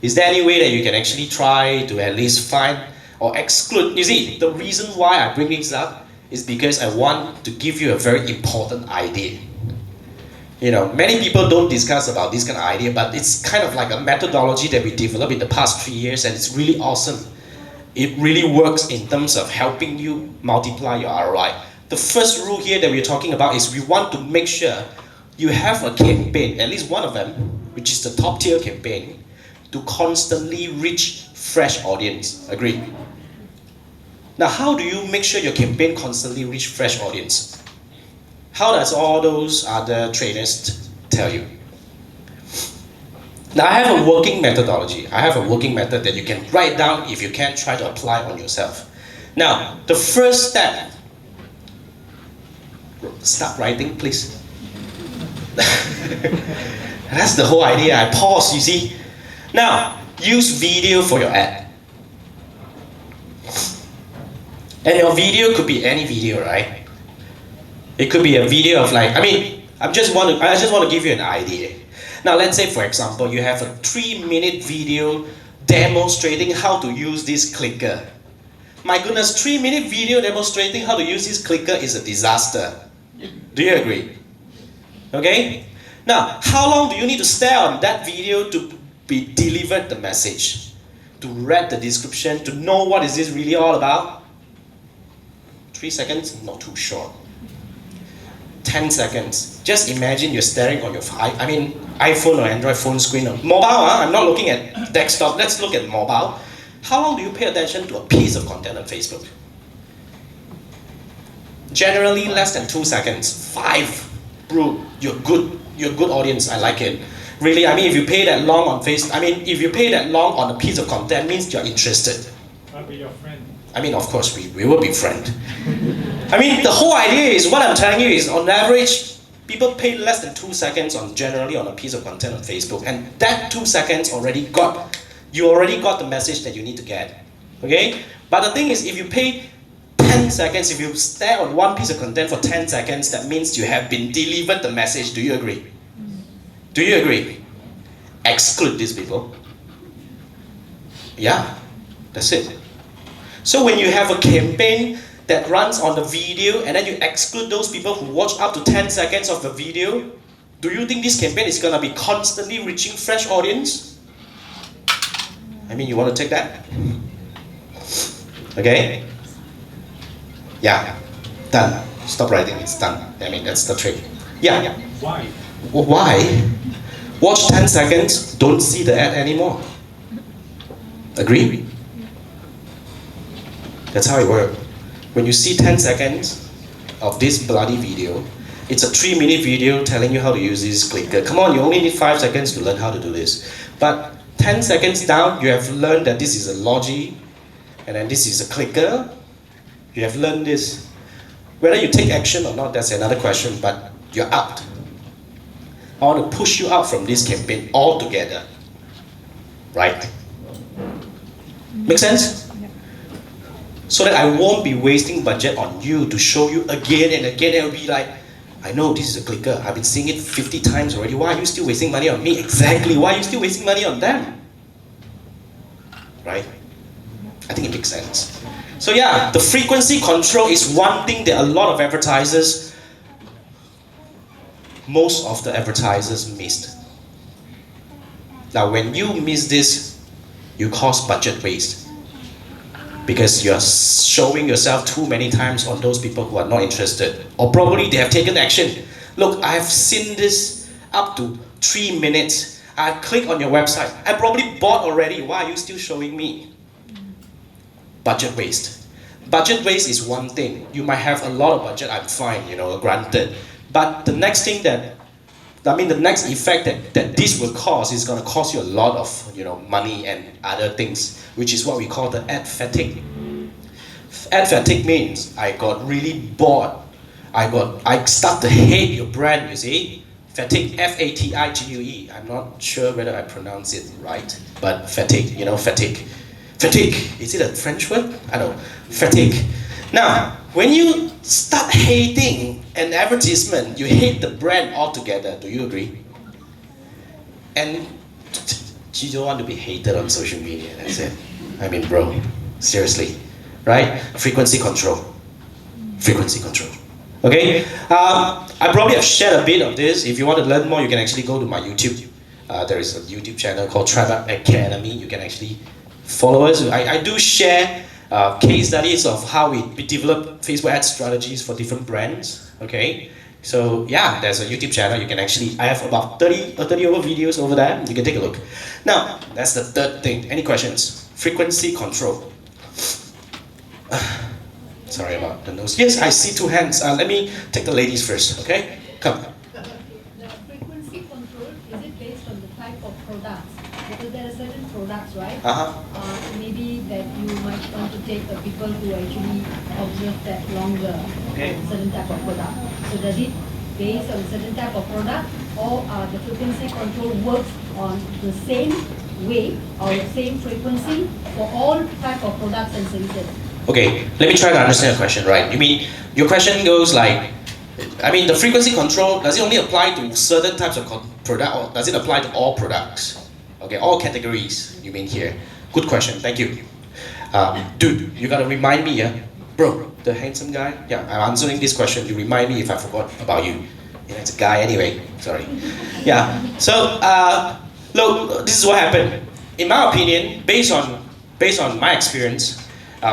Is there any way that you can actually try to at least find or exclude? You see, the reason why I bring this up is because I want to give you a very important idea. Many people don't discuss about this kind of idea, but it's kind of like a methodology that we developed in the past 3 years, and it's really awesome. It really works in terms of helping you multiply your ROI. The first rule here that we're talking about is we want to make sure you have a campaign, at least one of them, which is the top tier campaign, to constantly reach fresh audience. Agree? Now, how do you make sure your campaign constantly reach fresh audience? How does all those other trainers tell you? Now, I have a working methodology. I have a working method that you can write down if you can try to apply on yourself. Now, the first step, start writing, please. That's the whole idea. I pause, you see. Now, use video for your ad. And your video could be any video, right? It could be a video of I just want to give you an idea. Now, let's say, for example, you have a 3-minute video demonstrating how to use this clicker. My goodness, 3-minute video demonstrating how to use this clicker is a disaster. Do you agree? Okay? Now, how long do you need to stare on that video to be delivered the message? To read the description, to know what is this really all about? 3 seconds, not too short. 10 seconds. Just imagine you're staring on your iPhone or Android phone screen. Mobile, I'm not looking at desktop. Let's look at mobile. How long do you pay attention to a piece of content on Facebook? Generally less than 2 seconds. 5. Bro, you're good. You're a good audience. I like it. Really, if you pay that long on if you pay that long on a piece of content, means you're interested. I'll be your friend. Of course, we will be friends. The whole idea is, what I'm telling you is, on average, people pay less than 2 seconds generally on a piece of content on Facebook, and that 2 seconds you already got the message that you need to get. Okay? But the thing is, if you pay 10 seconds, if you stare on one piece of content for 10 seconds, that means you have been delivered the message. Do you agree? Do you agree? Exclude these people. Yeah, that's it. So when you have a campaign that runs on the video and then you exclude those people who watch up to 10 seconds of the video, do you think this campaign is going to be constantly reaching fresh audience? You want to take that? Okay? Yeah, done. Stop writing, it's done. That's the trick. Yeah. Why? Why? Watch 10 seconds, don't see the ad anymore. Agree? That's how it works. When you see 10 seconds of this bloody video, it's a 3-minute video telling you how to use this clicker. Come on, you only need 5 seconds to learn how to do this. But 10 seconds down, you have learned that this is a logi, and then this is a clicker. You have learned this. Whether you take action or not, that's another question, but you're out. I want to push you out from this campaign altogether. Right? Make sense? So that I won't be wasting budget on you to show you again and again. It'll be like, I know this is a clicker. I've been seeing it 50 times already. Why are you still wasting money on me? Exactly. Why are you still wasting money on them? Right? I think it makes sense. So yeah, the frequency control is one thing that a lot of advertisers, most of the advertisers missed. Now when you miss this, you cause budget waste. Because you're showing yourself too many times on those people who are not interested. Or probably they have taken action. Look, I've seen this up to 3 minutes. I click on your website. I probably bought already. Why are you still showing me? Budget waste. Budget waste is one thing. You might have a lot of budget, I'm fine, granted. But the next thing the next effect that this will cause is going to cost you a lot of money and other things, which is what we call the ad fatigue. Ad fatigue means I got really bored. I start to hate your brand, you see. Fatigue, F-A-T-I-G-U-E. I'm not sure whether I pronounce it right, but fatigue, fatigue. Fatigue, is it a French word? I don't know. Fatigue. Now, when you start hating an advertisement, you hate the brand altogether. Do you agree? And you don't want to be hated on social media, that's it. Bro, seriously, right? Frequency control. Frequency control. Okay? I probably have shared a bit of this. If you want to learn more, you can actually go to my YouTube. There is a YouTube channel called Tribeup Academy. You can actually follow us. I do share case studies of how we develop Facebook ad strategies for different brands. Okay, so yeah, there's a YouTube channel. You can I have about 30 over videos over there. You can take a look. Now, that's the third thing. Any questions? Frequency control. Sorry about the nose. Yes, I see 2 hands. Let me take the ladies first. Okay, come. The frequency control, is it based on the type of products? Because there are certain products, right? Maybe that you might want to take the people who actually observe that longer on certain type of product. So does it based on certain type of product, or the frequency control works on the same way or the same frequency for all type of products and services? Okay, let me try to understand your question, right? You mean, your question goes like, the frequency control, does it only apply to certain types of product, or does it apply to all products? Okay, all categories, you mean here. Good question, thank you. Dude, you gotta remind me, yeah? Bro, the handsome guy? Yeah, I'm answering this question. You remind me if I forgot about you. It's a guy anyway, sorry. Yeah, so, look, this is what happened. In my opinion, based on my experience,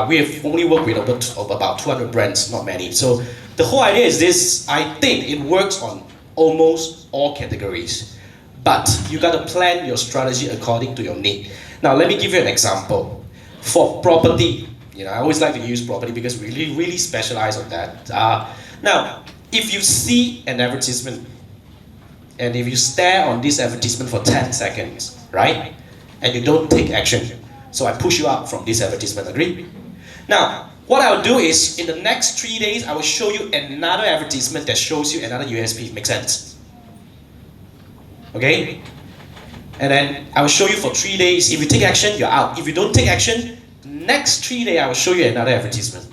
We have only worked with about 200 brands, not many. So the whole idea is this, I think it works on almost all categories. But you got to plan your strategy according to your need. Now let me give you an example. For property, I always like to use property because we really specialize on that. Now, if you see an advertisement, and if you stare on this advertisement for 10 seconds, right? And you don't take action, so I push you out from this advertisement, agree? Now, what I'll do is, in the next 3 days, I will show you another advertisement that shows you another USP, make sense? Okay? And then I will show you for 3 days. If you take action, you're out. If you don't take action, next 3 days I will show you another advertisement.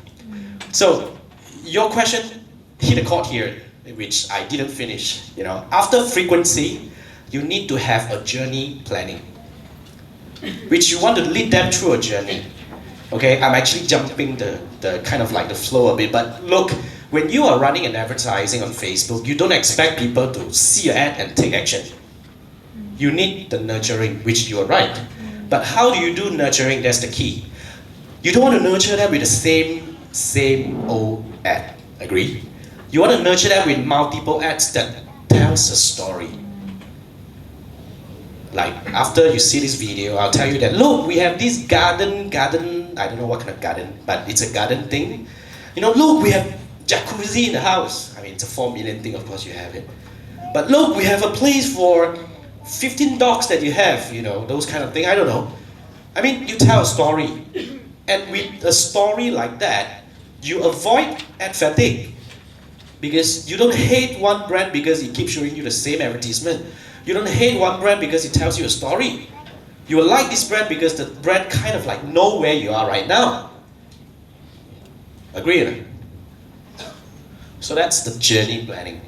So your question hit a chord here, which I didn't finish. After frequency, you need to have a journey planning, which you want to lead them through a journey. Okay, I'm actually jumping the kind of like the flow a bit, but look, when you are running an advertising on Facebook, you don't expect people to see your ad and take action. You need the nurturing, which you are right. But how do you do nurturing? That's the key. You don't want to nurture them with the same old ad. Agree? You want to nurture them with multiple ads that tells a story. Like after you see this video, I'll tell you that look, we have this garden. I don't know what kind of garden, but it's a garden thing. Look, we have jacuzzi in the house. I mean, it's a 4 million thing, of course you have it. But look, we have a place for 15 dogs that you have, those kind of thing, I don't know. I mean, you tell a story. And with a story like that, you avoid ad fatigue. Because you don't hate one brand because it keeps showing you the same advertisement. You don't hate one brand because it tells you a story. You will like this brand because the brand kind of like know where you are right now. Agree? Right? So that's the journey planning.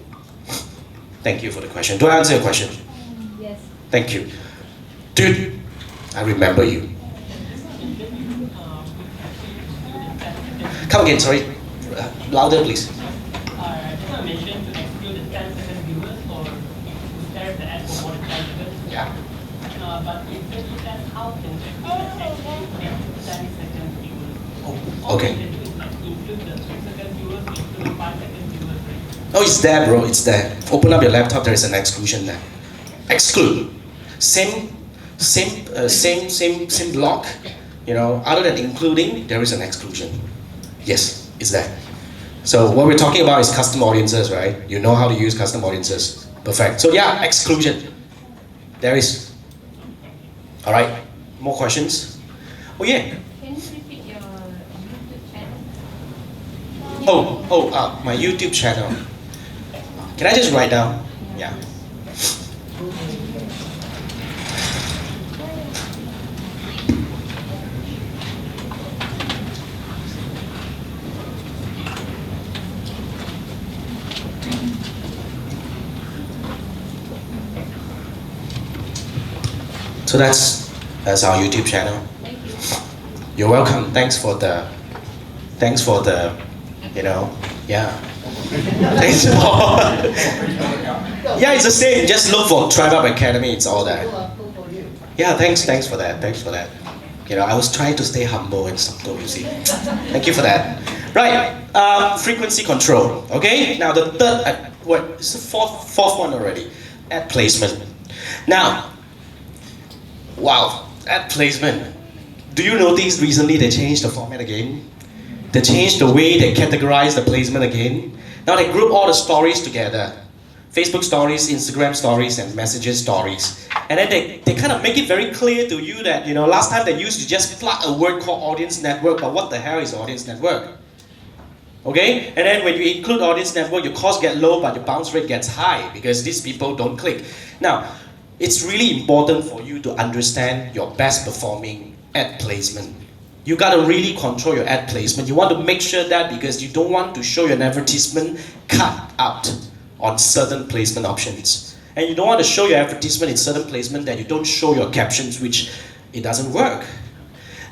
Thank you for the question. Do I answer your question? Yes. Thank you. Dude, I remember you. Come again, sorry. Louder, please. I just want to mention to exclude the 10-second viewers or to stare at the ad for more than 10 seconds. Yeah. But if you look at how can actually get 10-second viewers. Oh, All okay. you can do is like include the 3-second viewers, include the 5-second viewers, right? Oh, it's there, bro. It's there. Open up your laptop. There is an exclusion there. Exclude. Same block. Other than including, there is an exclusion. Yes, it's there. So what we're talking about is custom audiences, right? You know how to use custom audiences. Perfect. So yeah, exclusion. There is. All right. More questions? Oh yeah. Can you repeat your YouTube channel? My YouTube channel. Can I just write down? Yeah. So that's our YouTube channel. Thank you. You're welcome. Thanks for the, yeah. Thanks for, yeah, it's the same. Just look for Tribeup Academy. It's all that. Yeah, thanks for that. I was trying to stay humble and subtle, you see. Thank you for that. Right, frequency control. Okay, now the third, it's the fourth one already. Ad placement. Now, wow, ad placement. Do you notice recently they changed the format again? They changed the way they categorize the placement again. Now they group all the stories together. Facebook stories, Instagram stories, and messages stories. And then they kind of make it very clear to you that, last time they used to just plug a word called audience network, but what the hell is audience network? Okay? And then when you include audience network, your cost gets low, but your bounce rate gets high because these people don't click. Now, it's really important for you to understand your best performing ad placement. You gotta really control your ad placement. You want to make sure that because you don't want to show your advertisement cut out on certain placement options. And you don't want to show your advertisement in certain placement that you don't show your captions, which it doesn't work.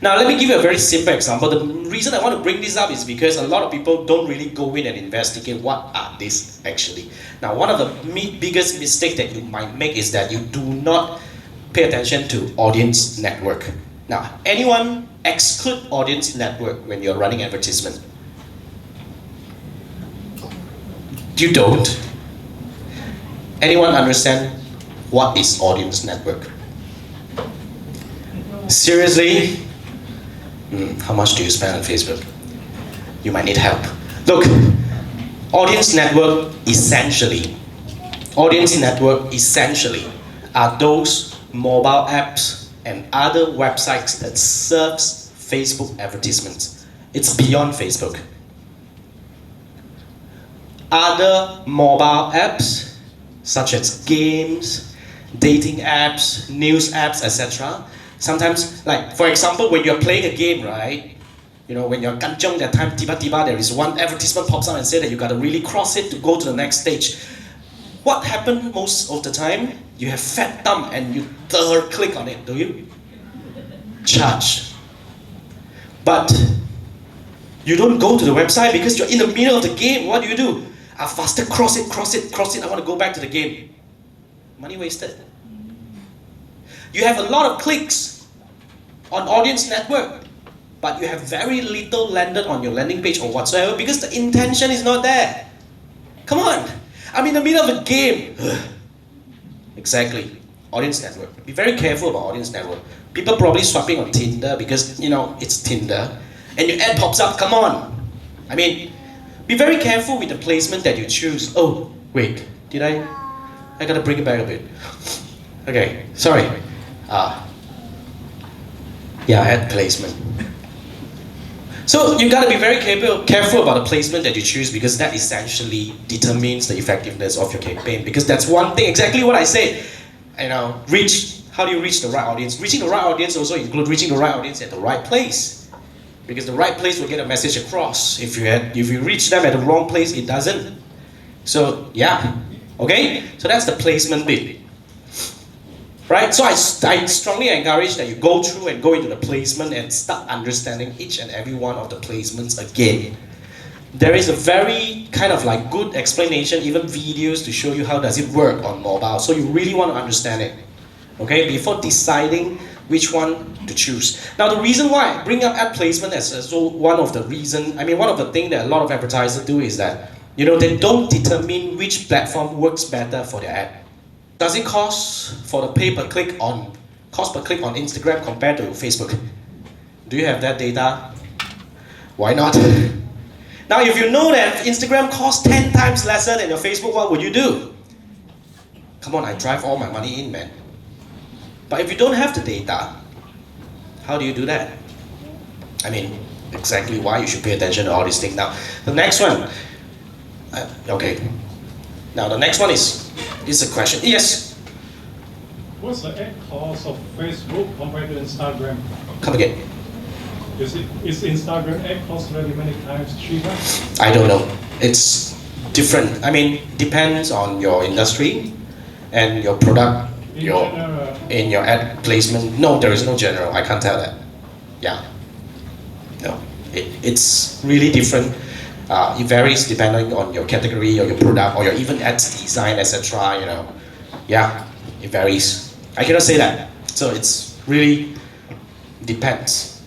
Now let me give you a very simple example. The reason I want to bring this up is because a lot of people don't really go in and investigate what are these actually. Now one of the biggest mistakes that you might make is that you do not pay attention to audience network. Now anyone exclude audience network when you're running advertisement? You don't. Anyone understand what is audience network? Seriously? How much do you spend on Facebook? You might need help. Look, audience network essentially are those mobile apps and other websites that serves Facebook advertisements. It's beyond Facebook. Other mobile apps, such as games, dating apps, news apps, etc. Sometimes, like for example, when you're playing a game, right? You know, when you're kanchong that time, tiba-tiba, there is one advertisement pops up and says that you gotta really cross it to go to the next stage. What happens most of the time? You have fat thumb and you click on it, do you? Charge. But you don't go to the website because you're in the middle of the game. What do? Faster cross it, I want to go back to the game. Money wasted. You have a lot of clicks on audience network, but you have very little landed on your landing page or whatsoever because the intention is not there. Come on, I'm in the middle of a game. Exactly, audience network. Be very careful about audience network. People probably swiping on Tinder because, you know, it's Tinder. And your ad pops up, come on. I mean, be very careful with the placement that you choose. Oh, wait, did I gotta bring it back a bit. Okay, sorry. Yeah, ad placement. So you gotta be very careful about the placement that you choose because that essentially determines the effectiveness of your campaign. Because that's one thing, exactly what I said. You know, how do you reach the right audience? Reaching the right audience also includes reaching the right audience at the right place. Because the right place will get a message across. If you reach them at the wrong place, it doesn't. So yeah, okay? So that's the placement bit. Right? So I strongly encourage that you go through and go into the placement and start understanding each and every one of the placements again. There is a very kind of like good explanation, even videos to show you how does it work on mobile. So you really want to understand it. Okay? Before deciding which one to choose. Now the reason why I bring up ad placement as one of the things that a lot of advertisers do is that, you know, they don't determine which platform works better for their ad. Does it cost for the cost per click on Instagram compared to Facebook? Do you have that data? Why not? Now if you know that Instagram costs 10 times lesser than your Facebook, what would you do? Come on, I drive all my money in, man. But if you don't have the data, how do you do that? I mean, exactly why you should pay attention to all these things. Now, the next one. Okay. Now, the next one is a question. Yes? What's the ad cost of Facebook compared to Instagram? Come again. Is Instagram ad cost really many times cheaper? I don't know. It's different. I mean, depends on your industry and your product. In your ad placement, no, there is no general. I can't tell that. Yeah, no, it's really different. It varies depending on your category or your product or your even ads design, etc. You know, yeah, it varies. I cannot say that. So it's really depends.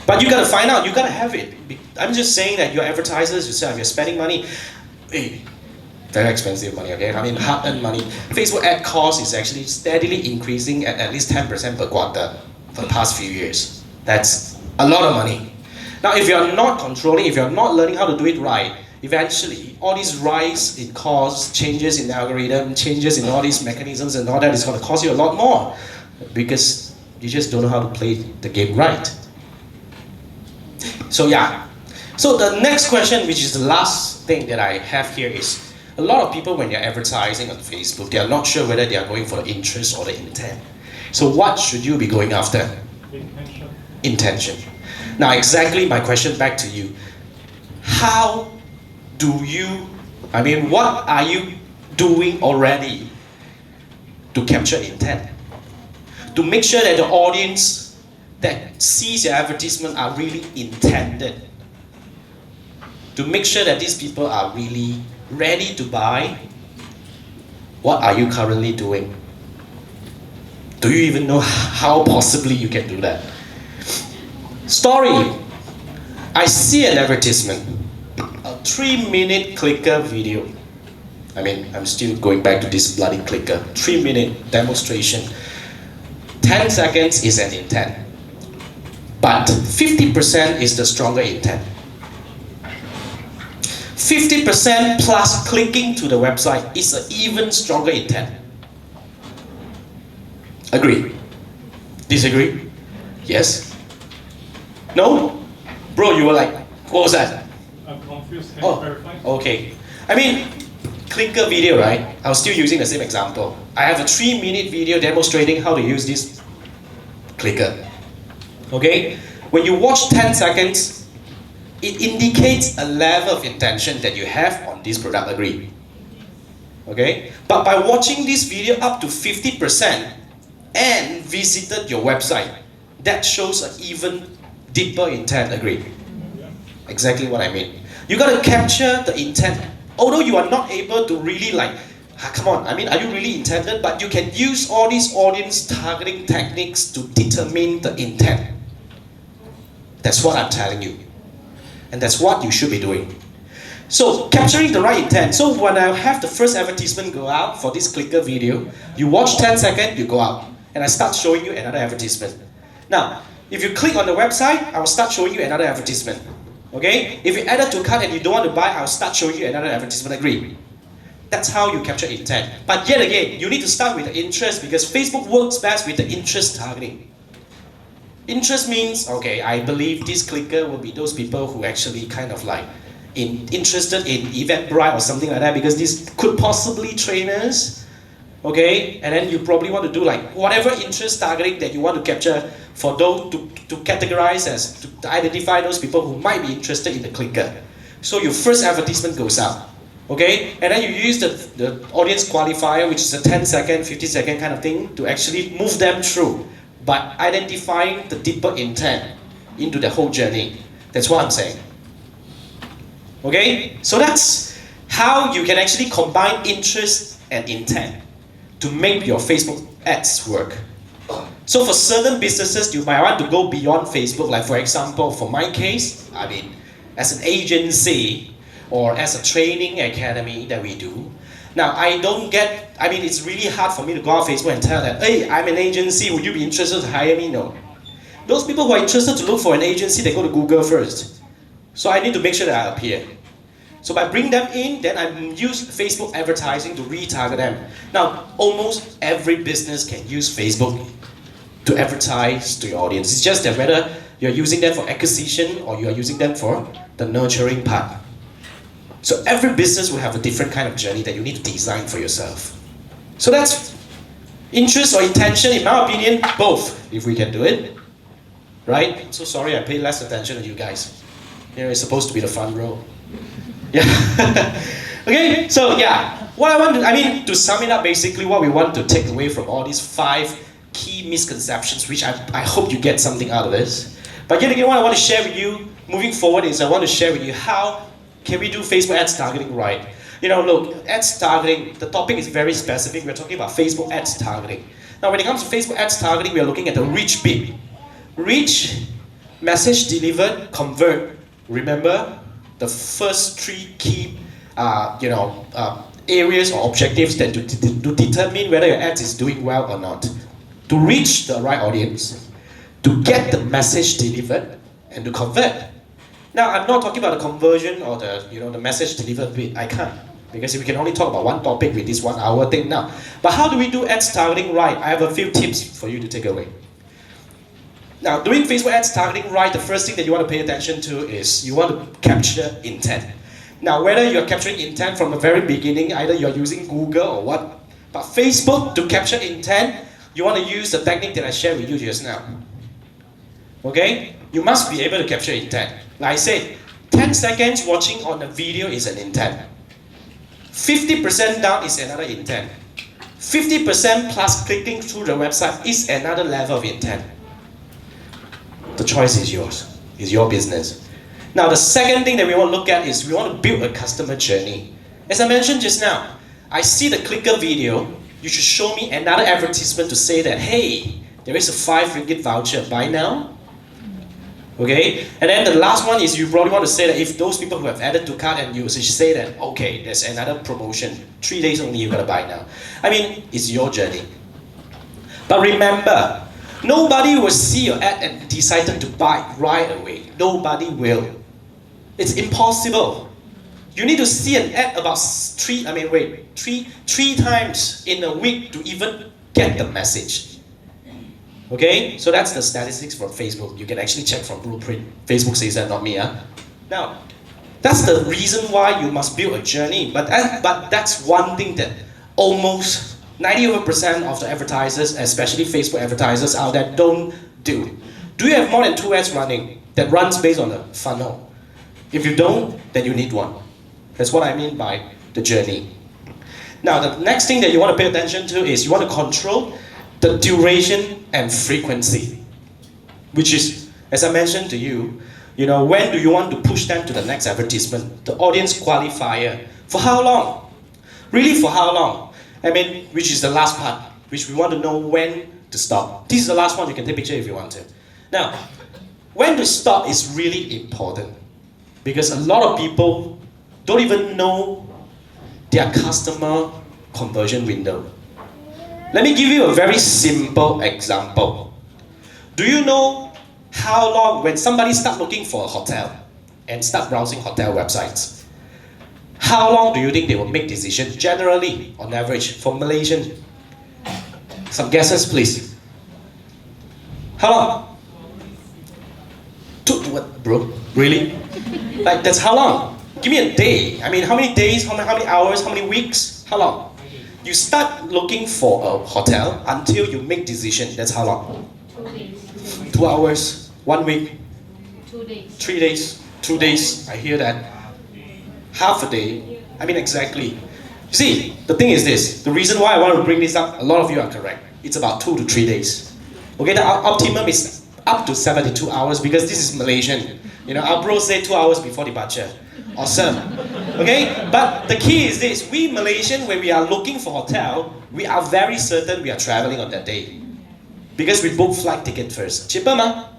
But you gotta find out. You gotta have it. I'm just saying that your advertisers yourself, you're spending money. Hey, very expensive money, okay? I mean, hard-earned money. Facebook ad cost is actually steadily increasing at least 10% per quarter for the past few years. That's a lot of money. Now, if you're not controlling, if you're not learning how to do it right, eventually, all these rise in cost, changes in the algorithm, changes in all these mechanisms and all that is going to cost you a lot more because you just don't know how to play the game right. So yeah. So the next question, which is the last thing that I have here is, a lot of people when they're advertising on Facebook, they are not sure whether they are going for the interest or the intent. So what should you be going after? Intention. Intention. Now exactly my question back to you. How do you, what are you doing already to capture intent? To make sure that the audience that sees your advertisement are really intended. To make sure that these people are really ready to buy. What are you currently doing? Do you even know how possibly you can do that? Story. I see an advertisement, a 3-minute clicker video. I mean, I'm still going back to this bloody clicker. 3-minute demonstration. 10 seconds is an intent. But 50% is the stronger intent. 50% plus clicking to the website is an even stronger intent. Agree? Disagree? Yes? No? Bro, you were like, what was that? I'm confused. Can you clarify? Okay. I mean, clicker video, right? I was still using the same example. I have a 3-minute video demonstrating how to use this clicker. Okay? When you watch 10 seconds, it indicates a level of intention that you have on this product. Agree? Okay? But by watching this video up to 50% and visited your website, that shows an even deeper intent. Agree? Exactly what I mean. You got to capture the intent. Although you are not able to really like, come on, I mean, are you really intended? But you can use all these audience targeting techniques to determine the intent. That's what I'm telling you. And that's what you should be doing. So, capturing the right intent. So when I have the first advertisement go out for this clicker video, you watch 10 seconds, you go out. And I start showing you another advertisement. Now, if you click on the website, I will start showing you another advertisement. Okay? If you add it to cart and you don't want to buy, I'll start showing you another advertisement. Agree? That's how you capture intent. But yet again, you need to start with the interest because Facebook works best with the interest targeting. Interest means, okay, I believe this clicker will be those people who actually kind of like interested in Eventbrite or something like that because this could possibly trainers. Okay? And then you probably want to do like whatever interest targeting that you want to capture for those to categorize as, to identify those people who might be interested in the clicker. So your first advertisement goes out. Okay? And then you use the audience qualifier, which is a 10-second, 50-second kind of thing, to actually move them through by identifying the deeper intent into the whole journey. That's what I'm saying. Okay? So that's how you can actually combine interest and intent to make your Facebook ads work. So for certain businesses, you might want to go beyond Facebook. Like for example, for my case, I mean, as an agency or as a training academy that we do, now it's really hard for me to go on Facebook and tell that, hey, I'm an agency, would you be interested to hire me? No. Those people who are interested to look for an agency, they go to Google first. So I need to make sure that I appear. So by bringing them in, then I use Facebook advertising to retarget them. Now, almost every business can use Facebook to advertise to your audience. It's just that whether you're using them for acquisition or you're using them for the nurturing part. So every business will have a different kind of journey that you need to design for yourself. So that's interest or intention, in my opinion, both, if we can do it. Right? I'm so sorry I pay less attention to you guys. You know, it's supposed to be the front row. Yeah. Okay, so yeah. To sum it up, basically what we want to take away from all these 5 key misconceptions, which I hope you get something out of this. But yet again, what I want to share with you moving forward is I want to share with you how can we do Facebook ads targeting right. You know, look, ads targeting, the topic is very specific. We're talking about Facebook ads targeting. Now, when it comes to Facebook ads targeting, we are looking at the reach bit. Reach, message delivered, convert. Remember the first 3 key, areas or objectives that to determine whether your ads is doing well or not. To reach the right audience, to get the message delivered, and to convert. Now, I'm not talking about the conversion or the message delivered bit. I can't, because we can only talk about one topic with this 1 hour thing now. But how do we do ads targeting right? I have a few tips for you to take away. Now, doing Facebook ads targeting right, the first thing that you want to pay attention to is you want to capture intent. Now, whether you're capturing intent from the very beginning, either you're using Google or what, but Facebook, to capture intent, you want to use the technique that I shared with you just now. Okay? You must be able to capture intent. Like I said, 10 seconds watching on a video is an intent. 50% down is another intent. 50% plus clicking through the website is another level of intent. The choice is yours. It's your business. Now, the second thing that we want to look at is we want to build a customer journey. As I mentioned just now, I see the clicker video. You should show me another advertisement to say that, hey, there is a 5 ringgit voucher. Buy now. Okay, and then the last one is you probably want to say that if those people who have added to cart and you say that, okay, there's another promotion, 3 days only you gotta buy now. I mean, it's your journey. But remember, nobody will see your ad and decided to buy right away. Nobody will. It's impossible. You need to see an ad about three times in a week to even get the message. Okay, so that's the statistics from Facebook. You can actually check from Blueprint. Facebook says that, not me. Now, that's the reason why you must build a journey. But that's one thing that almost 90% of the advertisers, especially Facebook advertisers out there, don't do. Do you have more than 2 ads running that runs based on a funnel? If you don't, then you need one. That's what I mean by the journey. Now, the next thing that you want to pay attention to is you want to control the duration and frequency, which is, as I mentioned to you, when do you want to push them to the next advertisement? The audience qualifier. For how long? Really, for how long? I mean, which is the last part, which we want to know when to stop. This is the last one. You can take a picture if you want to. Now, when to stop is really important because a lot of people don't even know their customer conversion window. Let me give you a very simple example. Do you know how long when somebody starts looking for a hotel and start browsing hotel websites? How long do you think they will make decisions generally, on average, for Malaysian? Some guesses, please. How long? What, bro? Really? Like, that's how long? Give me a day. I mean, how many days, how many hours, how many weeks? How long? You start looking for a hotel until you make decision. That's how long? 2 days. 2 hours, 1 week, 2 days. 3 days, 2 days. I hear that. Half a day. I mean, exactly. You see, the thing is this. The reason why I want to bring this up, a lot of you are correct. It's about 2 to 3 days. Okay, the optimum is up to 72 hours because this is Malaysian. Our bros say 2 hours before departure. Awesome. Okay, but the key is this. We Malaysian, when we are looking for hotel, we are very certain we are traveling on that day. Because we book flight ticket first. Cheaper ma?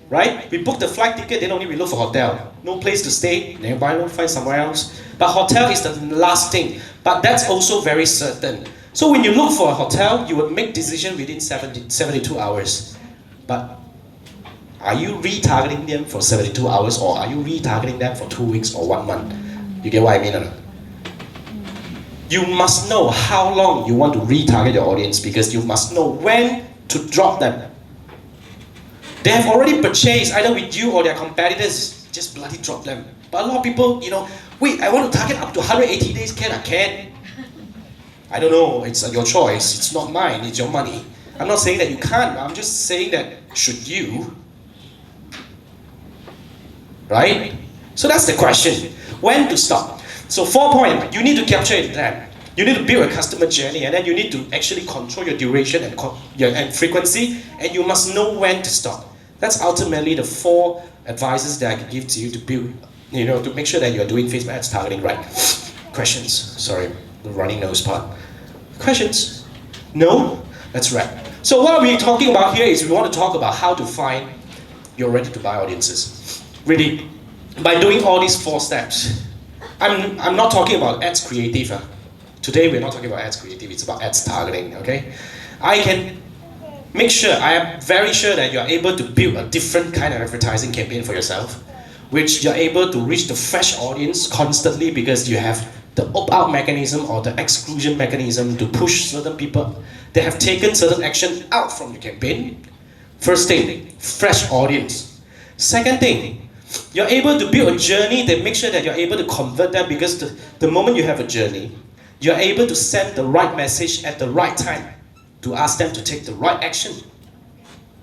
Right? We book the flight ticket, then only we look for hotel. No place to stay, nearby, we'll find somewhere else. But hotel is the last thing. But that's also very certain. So when you look for a hotel, you will make decision within 72 hours. But are you retargeting them for 72 hours or are you retargeting them for 2 weeks or 1 month? You get what I mean or not? You must know how long you want to retarget your audience because you must know when to drop them. They have already purchased either with you or their competitors. Just bloody drop them. But a lot of people, wait, I want to target up to 180 days. Can I? Can. I don't know. It's your choice. It's not mine. It's your money. I'm not saying that you can't. I'm just saying that should you? Right? So that's the question. When to stop? So 4 points. You need to capture intent. You need to build a customer journey and then you need to actually control your duration and frequency and you must know when to stop. That's ultimately the 4 advices that I can give to you to build, to make sure that you're doing Facebook ads targeting right. Questions? Sorry, the running nose part. Questions? No? That's right. So what we're talking about here is we want to talk about how to find your ready to buy audiences. Really, by doing all these 4 steps. I'm not talking about ads creative. Today we're not talking about ads creative, it's about ads targeting, okay? I can make sure, I am very sure that you are able to build a different kind of advertising campaign for yourself, which you're able to reach the fresh audience constantly because you have the opt-out mechanism or the exclusion mechanism to push certain people that have taken certain action out from your campaign. First thing, fresh audience. Second thing, you're able to build a journey that makes sure that you're able to convert them because the moment you have a journey, you're able to send the right message at the right time to ask them to take the right action.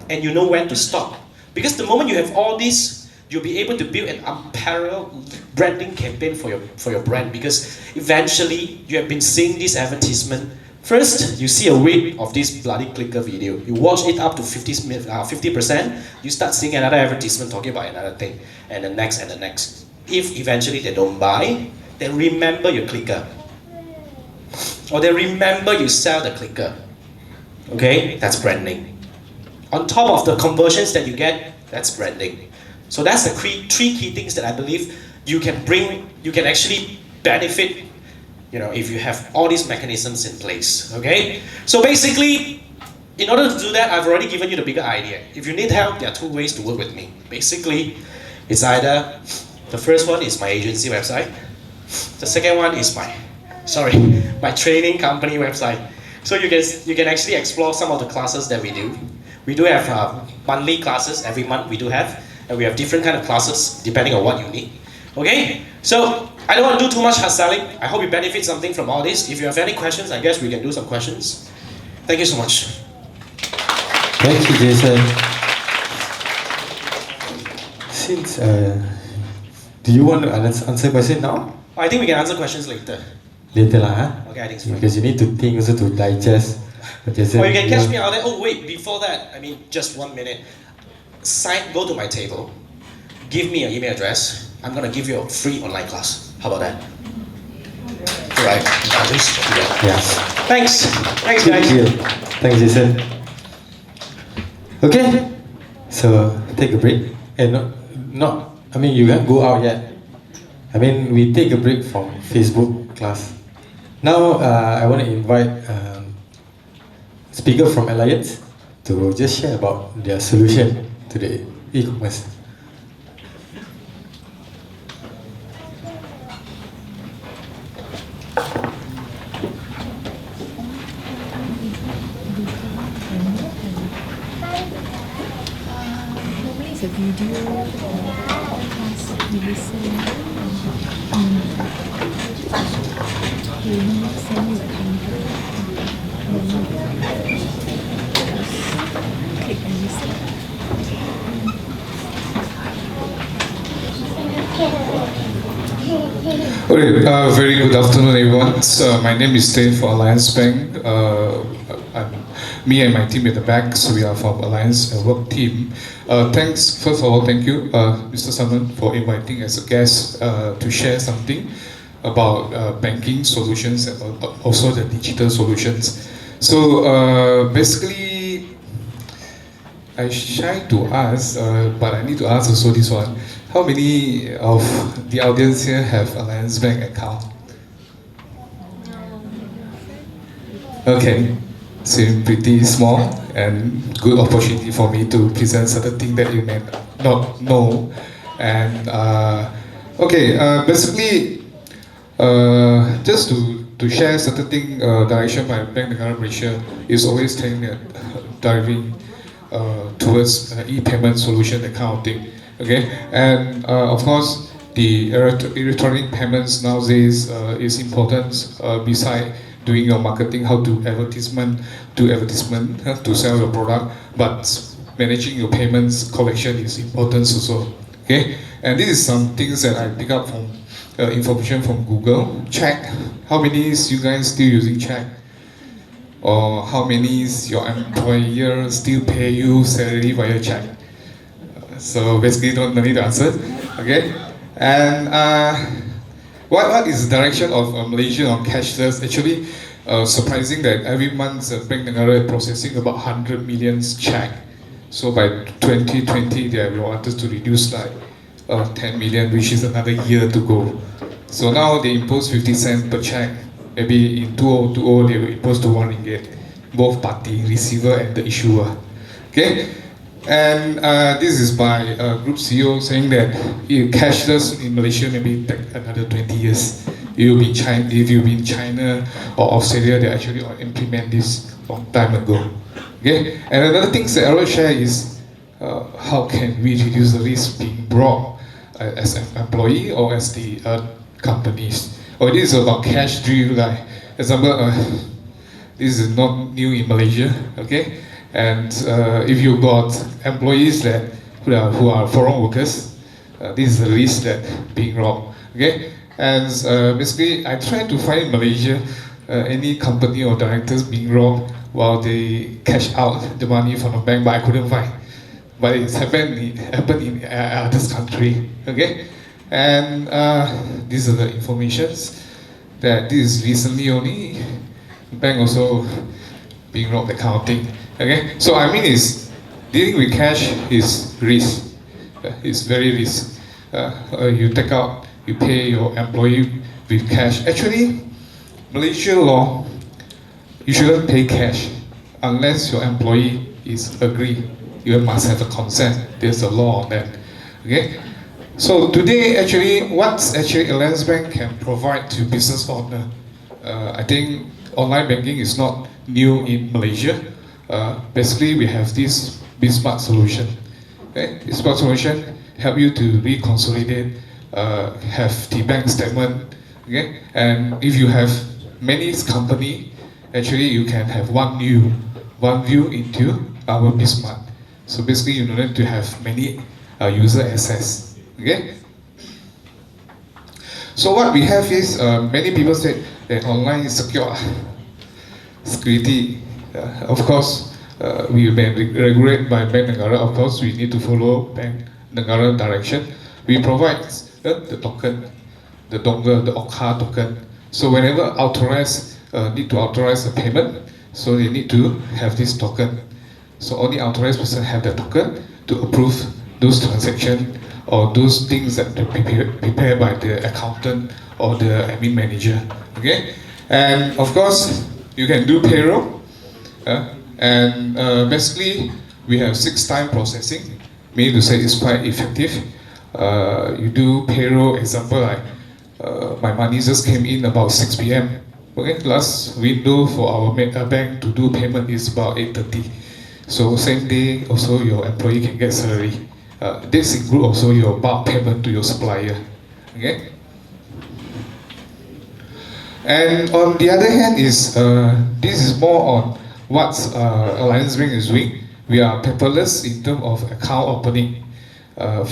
And you know when to stop. Because the moment you have all this, you'll be able to build an unparalleled branding campaign for your brand because eventually you have been seeing this advertisement. First, you see a week of this bloody clicker video. You watch it up to 50%, you start seeing another advertisement talking about another thing, and the next and the next. If eventually they don't buy, then remember your clicker. Or they remember you sell the clicker. Okay, that's branding. On top of the conversions that you get That's branding. So that's the three key things that I believe you can actually benefit, if you have all these mechanisms in place, okay? So basically, in order to do that, I've already given you the bigger idea. If you need help, there are two ways to work with me. Basically, it's either, the first one is my agency website. The second one is my training company website. So you can actually explore some of the classes that we do. We do have monthly classes every month we do have, and we have different kind of classes depending on what you need. Okay? So I don't want to do too much hard selling. I hope you benefit something from all this. If you have any questions, I guess we can do some questions. Thank you so much. Thank you, Jason. Since, do you want to answer question now? I think we can answer questions later. Later lah, huh? Okay, I think it's fine. Because you need to think also to digest. Jason, Or you can catch me out there. Oh wait, before that, just 1 minute. Go to my table, give me an email address. I'm gonna give you a free online class. How about that? Right. Yeah. Thanks guys. Thank you. Thanks, Jason. Okay, so take a break. And you can't go out yet. We take a break from Facebook class. Now, I want to invite speaker from Alliance to just share about their solution to the e-commerce. Normally it's a video or class we listen. We will send you a link. Click and listen. Okay, very good afternoon, everyone. So, my name is Tay for Alliance Bank. Me and my team at the back, so we are from Alliance Work Team. First of all, thank you, Mr. Simon, for inviting as a guest to share something about banking solutions and also the digital solutions. So basically, I shy to ask, but I need to ask also this one. How many of the audience here have Alliance Bank account? Okay, seem pretty small and good opportunity for me to present certain things that you may not know. And basically, just to share certain thing, direction by Bank Negara Malaysia is always telling that driving towards e-payment solution, that kind of thing. Okay, and of course, the electronic payments nowadays is important. Beside doing your marketing, how to advertisement to sell your product, but managing your payments collection is important also. Okay, and this is some things that I pick up from information from Google. Check how many is you guys still using check, or how many is your employer still pay you salary via check. So basically, don't need to answer. Okay, and what is the direction of Malaysia on cashless? Actually, surprising that every month Bank Negara is processing about 100 million check. So by 2020, they wanted to reduce like 10 million, which is another year to go. So now they impose 50 cents per check. Maybe in 2020 they will impose to 1 ringgit, both party, receiver and the issuer. Okay. And this is by Group CEO saying that cashless in Malaysia maybe take another 20 years. If you've been in China or Australia, they actually implement this long time ago. Okay. And another thing that I will share is how can we reduce the risk being brought as an employee or as the companies. Or this is about cash drill. Like example, this is not new in Malaysia. Okay. And if you got employees who are foreign workers, this is the risk that being robbed. Okay, and basically I tried to find in Malaysia any company or directors being robbed while they cash out the money from the bank, but I couldn't find. But it happened in other country. Okay, and these are the informations that this is recently only bank also being robbed, that kind of thing. Okay, so this dealing with cash is risk. It's very risk. You take out, you pay your employee with cash. Actually, Malaysian law, you shouldn't pay cash unless your employee is agree. You must have a consent. There's a law on that. Okay. So today, actually, what actually Alliance Bank can provide to business owner, I think online banking is not new in Malaysia. Basically, we have this Smart solution. Okay? This Smart solution help you to reconsolidate, have the bank statement. Okay? And if you have many company, actually you can have one view into our Smart. So basically, you don't need to have many user access. Okay. So what we have is many people say that online is secure. Security, of course, we have been regulated by Bank Negara. Of course, we need to follow Bank Negara direction. We provide the token, the dongle, the OKA token. So whenever authorized, need to authorize a payment, so they need to have this token. So only authorized person have the token to approve those transactions or those things that prepared by the accountant or the admin manager. Okay, and of course you can do payroll, and basically we have 6-time processing, meaning to say it's quite effective. You do payroll, example like my money just came in about 6 p.m. Okay, last window for our bank to do payment is about 8:30. So same day also your employee can get salary. This include also your bulk payment to your supplier. Okay. And on the other hand is this is more on what Alliance Bank is doing. We are paperless in terms of account opening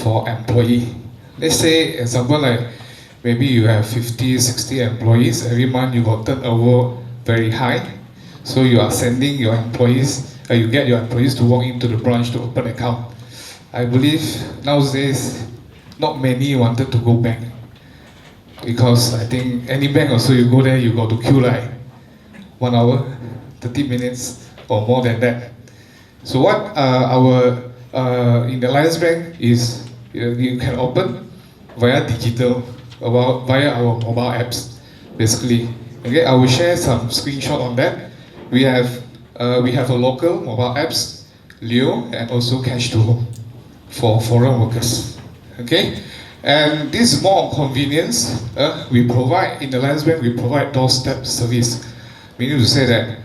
for employee. Let's say example like maybe you have 50, 60 employees. Every month you got turnover very high. So you are sending your employees, you get your employees to walk into the branch to open account. I believe nowadays not many wanted to go bank, because I think any bank also you go there you got to queue like 1 hour, 30 minutes or more than that. So what our in the Alliance Bank is you can open via digital, via our mobile apps basically. Okay, I will share some screenshot on that. We have a local mobile apps, Leo, and also Cash to Home for foreign workers. Okay, and this is more on convenience. We provide in the Alliance Bank, we provide doorstep service, meaning to say that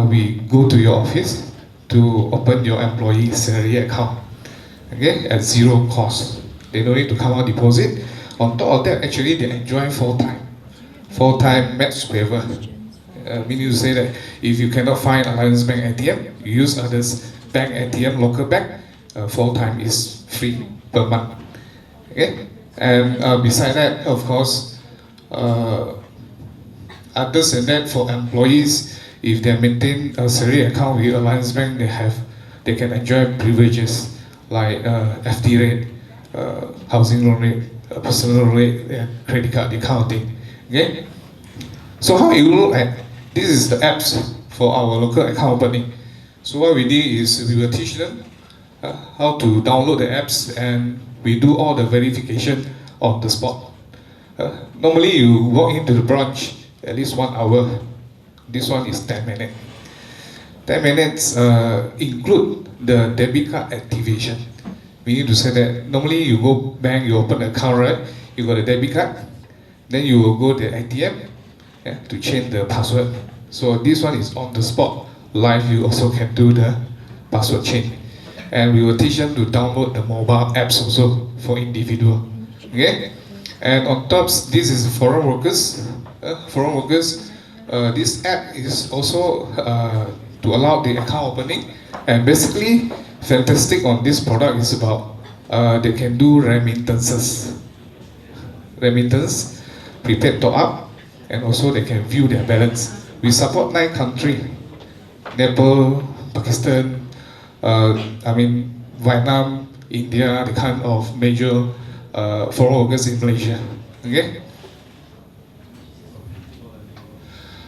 we go to your office to open your employee salary account. Okay, at zero cost. They don't need to come out deposit. On top of that, actually they enjoy 4-time match waiver. Meaning to say that if you cannot find Alliance Bank ATM, you use others bank ATM, local bank, 4-time is free per month. Okay, and beside that, of course, other than that, for employees, if they maintain a salary account with Alliance Bank, they can enjoy privileges like FD rate, housing loan rate, personal loan rate, and credit card, the kind of thing. Okay, so how you look at this is the apps for our local account opening. So what we did is we will teach them how to download the apps, and we do all the verification on the spot. Normally you walk into the branch at least 1 hour. This one is 10 minutes. 10 minutes include the debit card activation. We need to say that normally you go bank, you open an account, right? You got a debit card, then you will go to the ATM to change the password. So this one is on the spot. Live, you also can do the password change. And we will teach them to download the mobile apps also for individual. Okay? And on top, this is foreign workers. This app is also to allow the account opening. And basically, fantastic on this product is about they can do remittances. Remittance, prepaid top up, and also they can view their balance. We support 9 countries: Nepal, Pakistan, Vietnam, India, the kind of major foreign workers in Malaysia. Okay.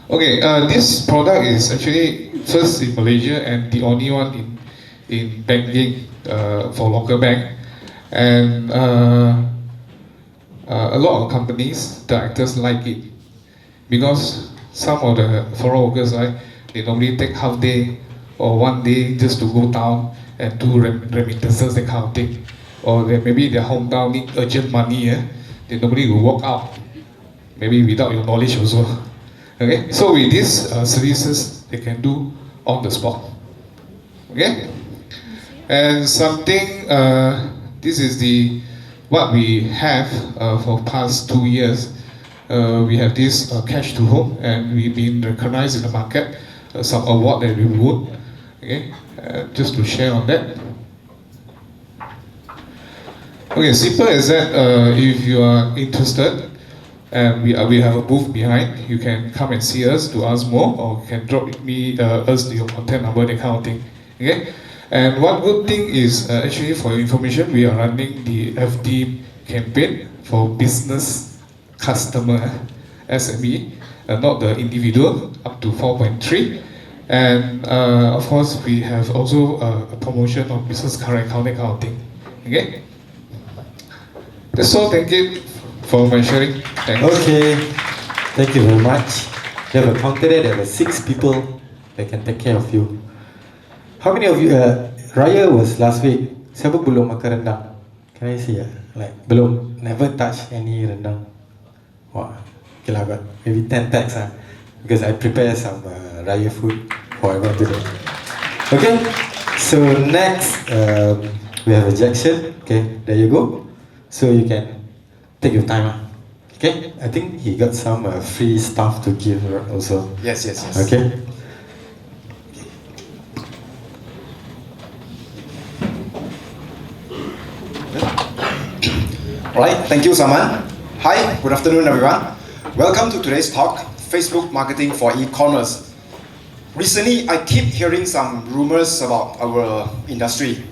Okay. This product is actually first in Malaysia and the only one in banking for local bank, and a lot of companies, directors like it because some of the foreign workers, right, they normally take half day or 1 day just to go down and do remittances, that kind of thing. Or maybe their hometown need urgent money, they normally will walk out, maybe without your knowledge also. Okay, so with these services, they can do on the spot. Okay, and something, this is what we have for past 2 years. We have this cash to home, and we've been recognized in the market, some award that we won. Okay, just to share on that. Okay, simple as that. If you are interested, and we have a booth behind, you can come and see us to ask more, or you can drop us your contact number, that kind of thing. Okay, and one good thing is actually for your information, we are running the FD campaign for business customer, SME, not the individual, up to 4.3. And of course, we have also a promotion of business current account, that kind of thing. Okay, that's all. Thank you for my sharing. Thanks. Okay, thank you very much. They have a counter there, there are 6 people that can take care of you. How many of you, Raya was last week, siapa belum makan rendang? Can I see? Like, belum, never touch any rendang. Wow, okay lah, got maybe 10 packs because I prepare some Raya food for everyone today. Okay, so next we have a Jacksion. Okay, there you go. So you can take your time. Okay, I think he got some free stuff to give also. Yes. Okay. Alright, thank you, Saman. Hi, good afternoon, everyone. Welcome to today's talk, Facebook Marketing for E-Commerce. Recently, I keep hearing some rumors about our industry.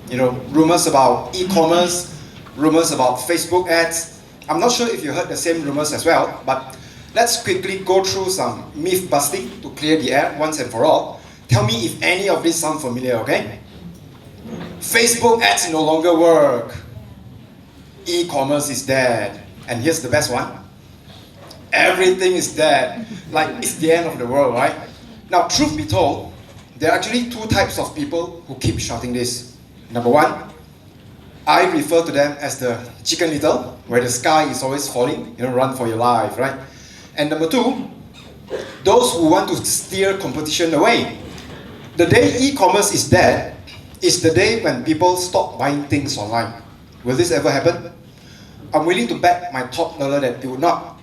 Rumors about e-commerce, rumors about Facebook ads. I'm not sure if you heard the same rumors as well, but let's quickly go through some myth busting to clear the air once and for all. Tell me if any of this sound familiar, okay? Facebook ads no longer work. E-commerce is dead. And here's the best one. Everything is dead. Like it's the end of the world, right? Now, truth be told, there are actually 2 types of people who keep shouting this. Number 1, I refer to them as the Chicken Little, where the sky is always falling, run for your life, right? And number 2, those who want to steer competition away. The day e-commerce is dead is the day when people stop buying things online. Will this ever happen? I'm willing to bet my top dollar that it would not.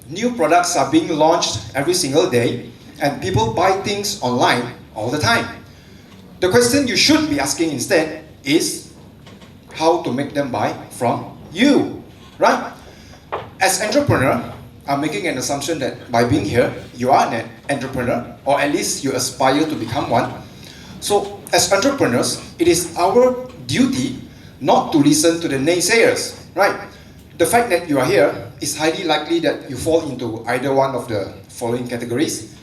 New products are being launched every single day, and people buy things online all the time. The question you should be asking instead is how to make them buy from you, right? As entrepreneur, I'm making an assumption that by being here, you are an entrepreneur, or at least you aspire to become one. So as entrepreneurs, it is our duty not to listen to the naysayers, right? The fact that you are here is highly likely that you fall into either one of the following categories.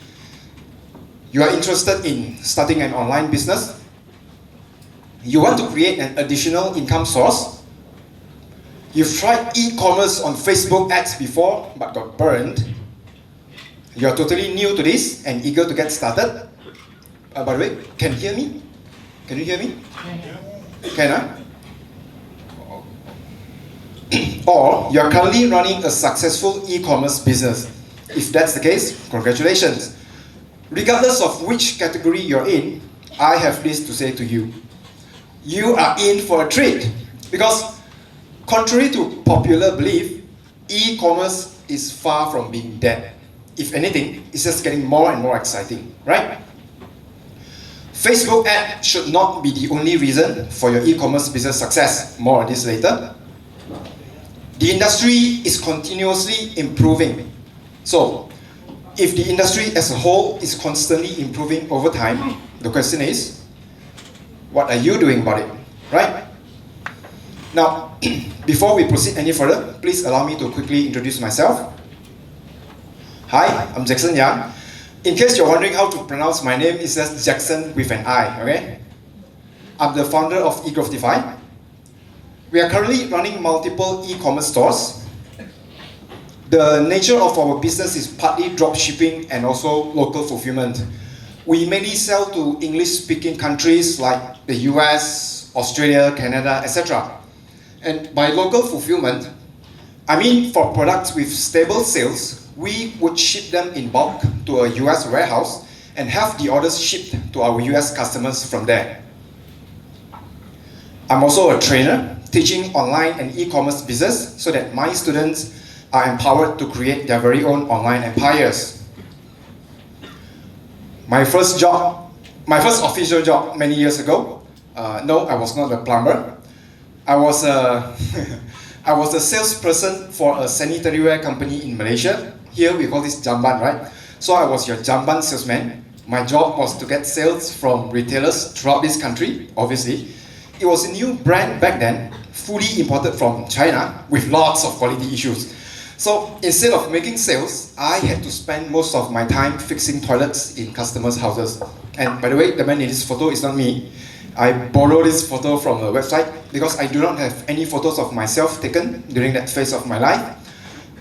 You are interested in starting an online business. You want to create an additional income source. You've tried e-commerce on Facebook ads before but got burned. You're totally new to this and eager to get started. By the way, can you hear me? Can you hear me? Can I? Or you're currently running a successful e-commerce business. If that's the case, congratulations. Regardless of which category you're in, I have this to say to you. You are in for a treat because contrary to popular belief, e-commerce is far from being dead. If anything, it's just getting more and more exciting, right? Facebook ad should not be the only reason for your e-commerce business success. More on this later. The industry is continuously improving. So, if the industry as a whole is constantly improving over time, the question is, what are you doing about it, right? Now, before we proceed any further, please allow me to quickly introduce myself. Hi, I'm Jackson Yang. In case you're wondering how to pronounce my name, it says Jackson with an I, okay? I'm the founder of Egrowthify. We are currently running multiple e-commerce stores. The nature of our business is partly drop shipping and also local fulfillment. We mainly sell to English-speaking countries like the US, Australia, Canada, etc. And by local fulfillment, I mean for products with stable sales, we would ship them in bulk to a US warehouse and have the orders shipped to our US customers from there. I'm also a trainer teaching online and e-commerce business so that my students are empowered to create their very own online empires. My first official job many years ago, no, I was not a plumber. I was a, I was a salesperson for a sanitary ware company in Malaysia. Here we call this jamban, right? So I was your jamban salesman. My job was to get sales from retailers throughout this country, obviously. It was a new brand back then, fully imported from China with lots of quality issues. So instead of making sales, I had to spend most of my time fixing toilets in customers' houses. And by the way, the man in this photo is not me. I borrowed this photo from a website because I do not have any photos of myself taken during that phase of my life.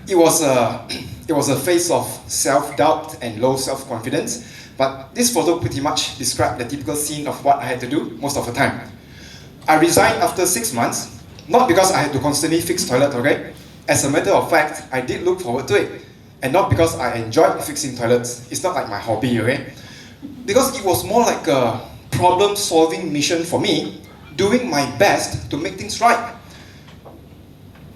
It was a phase of self-doubt and low self-confidence, but this photo pretty much described the typical scene of what I had to do most of the time. I resigned after 6 months, not because I had to constantly fix toilets, okay? As a matter of fact, I did look forward to it. And not because I enjoyed fixing toilets. It's not like my hobby, okay? Because it was more like a problem-solving mission for me, doing my best to make things right.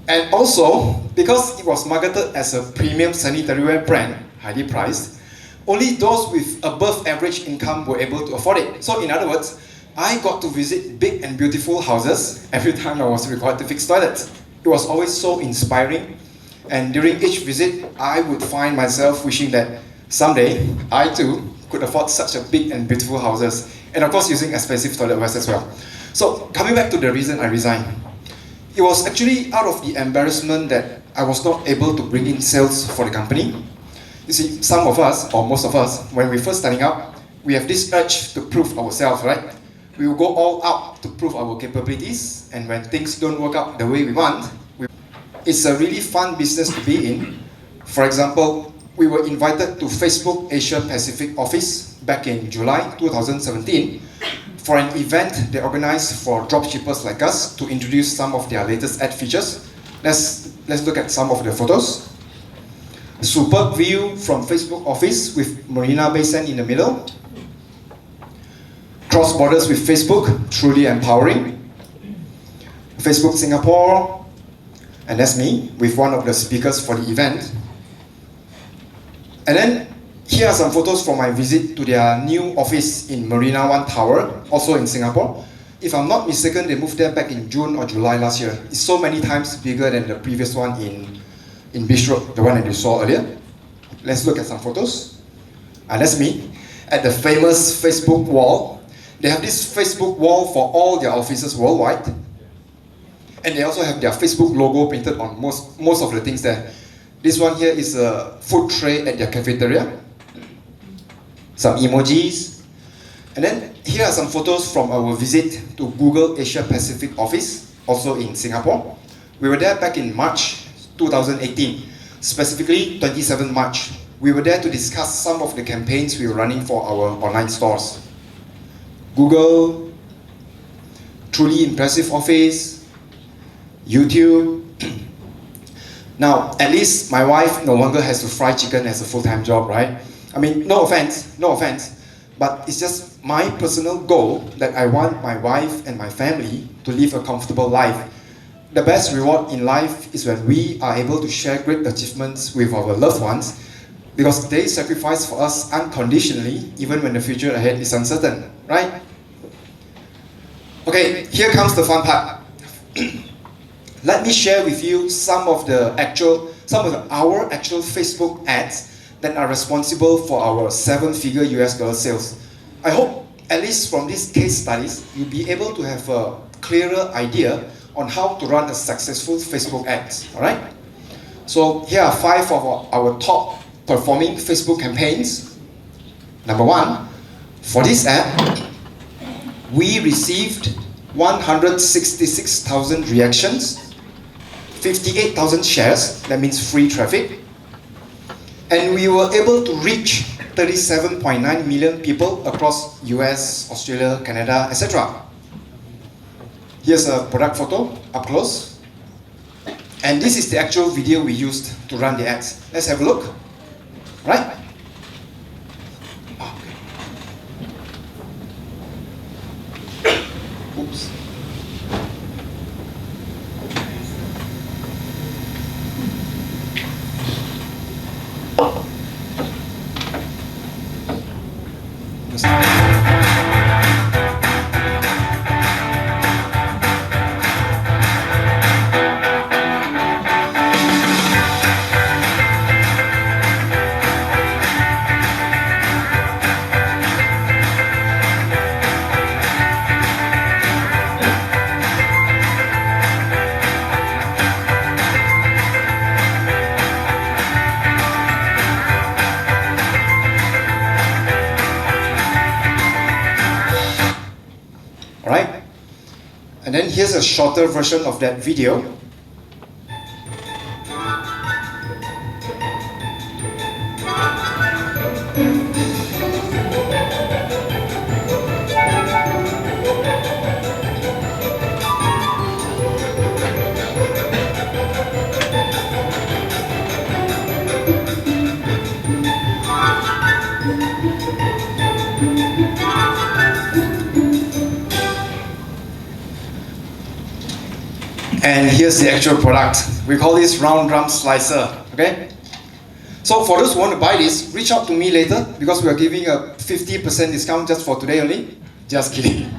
And also, because it was marketed as a premium sanitary ware brand, highly priced, only those with above average income were able to afford it. So in other words, I got to visit big and beautiful houses every time I was required to fix toilets. It was always so inspiring, and during each visit, I would find myself wishing that someday I too could afford such a big and beautiful houses, and of course using expensive toilet wares as well. So coming back to the reason I resigned, it was actually out of the embarrassment that I was not able to bring in sales for the company. You see, some of us, or most of us, when we're first starting out, we have this urge to prove ourselves, right? We will go all out to prove our capabilities, and when things don't work out the way we want, it's a really fun business to be in. For example, we were invited to Facebook Asia Pacific office back in July 2017 for an event they organized for dropshippers like us to introduce some of their latest ad features. Let's look at some of the photos. Superb view from Facebook office with Marina Bay Sands in the middle. Cross borders with Facebook, truly empowering. Facebook Singapore, and that's me with one of the speakers for the event. And then here are some photos from my visit to their new office in Marina One Tower, also in Singapore. If I'm not mistaken, they moved there back in June or July last year. It's so many times bigger than the previous one in Beach Road, the one that you saw earlier. Let's look at some photos. And that's me at the famous Facebook wall. They have this Facebook wall for all their offices worldwide. And they also have their Facebook logo printed on most of the things there. This one here is a food tray at their cafeteria. Some emojis. And then here are some photos from our visit to Google Asia Pacific office, also in Singapore. We were there back in March 2018, specifically 27 March. We were there to discuss some of the campaigns we were running for our online stores. Google, truly impressive office, YouTube. Now, at least my wife no longer has to fry chicken as a full-time job, right? I mean, no offense, but it's just my personal goal that I want my wife and my family to live a comfortable life. The best reward in life is when we are able to share great achievements with our loved ones because they sacrifice for us unconditionally even when the future ahead is uncertain, right? Okay, here comes the fun part. Let me share with you some of our actual Facebook ads that are responsible for our 7-figure US dollar sales. I hope, at least from these case studies, you'll be able to have a clearer idea on how to run a successful Facebook ads, alright? So here are 5 of our top performing Facebook campaigns. Number 1, for this ad, we received 166,000 reactions, 58,000 shares, that means free traffic, and we were able to reach 37.9 million people across US, Australia, Canada, etc. Here's a product photo up close. And this is the actual video we used to run the ads. Let's have a look. Right? Oops. Alright? And then here's a shorter version of that video. And here's the actual product. We call this round drum slicer, okay? So for those who want to buy this, reach out to me later because we are giving a 50% discount just for today only. Just kidding.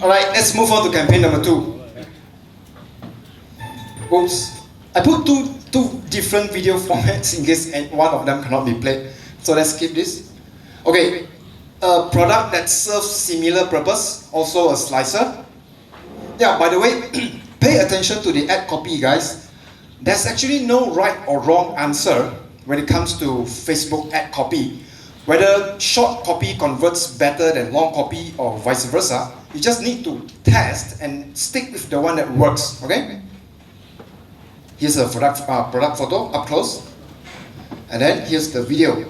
Alright, let's move on to campaign number 2. Oops. I put two different video formats in case one of them cannot be played. So let's skip this. Okay, a product that serves similar purpose, also a slicer. Yeah, by the way, pay attention to the ad copy, guys. There's actually no right or wrong answer when it comes to Facebook ad copy. Whether short copy converts better than long copy or vice versa, you just need to test and stick with the one that works, okay? Here's a product photo up close. And then here's the video.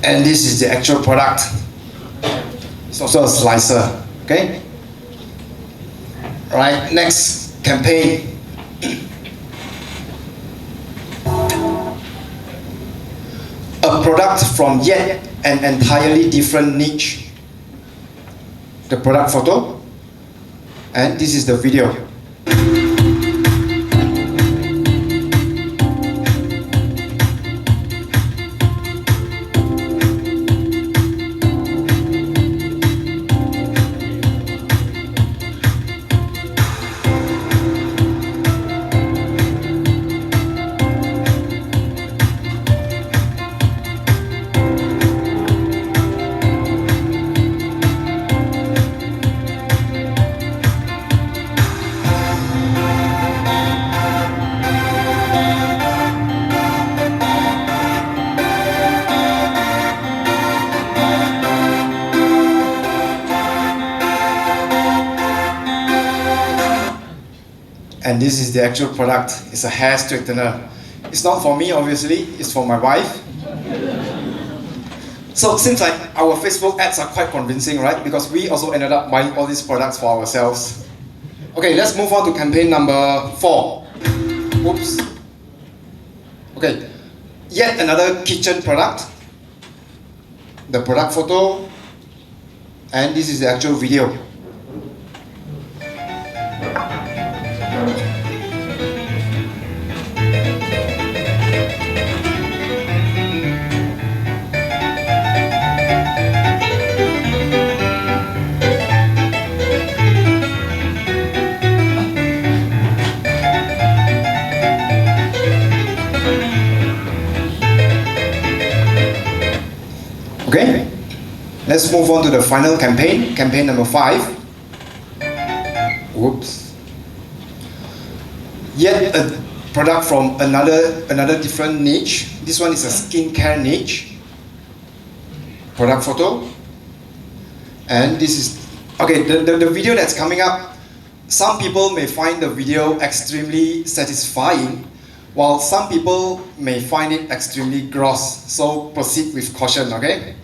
And this is the actual product. It's also a slicer, okay? All right, next campaign. A product from yet an entirely different niche. The product photo, and this is the video. And this is the actual product. It's a hair straightener. It's not for me, obviously. It's for my wife. So seems like our Facebook ads are quite convincing, right? Because we also ended up buying all these products for ourselves. Okay, let's move on to campaign number 4. Oops. Okay, yet another kitchen product. The product photo, and this is the actual video. Okay, let's move on to the final campaign, campaign number 5. Whoops. Yet a product from another different niche. This one is a skincare niche. Product photo. And this is, okay, the video that's coming up, some people may find the video extremely satisfying, while some people may find it extremely gross. So proceed with caution, okay?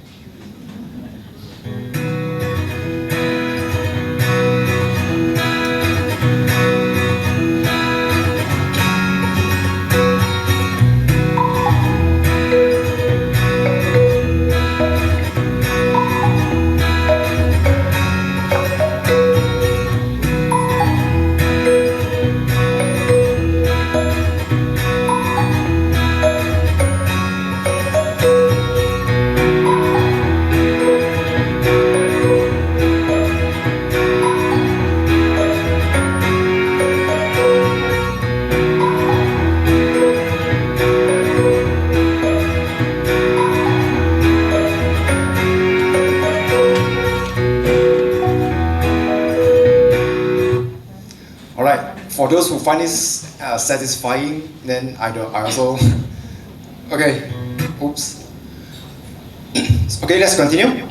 For those who find this satisfying, then I also okay, oops. Okay, let's continue.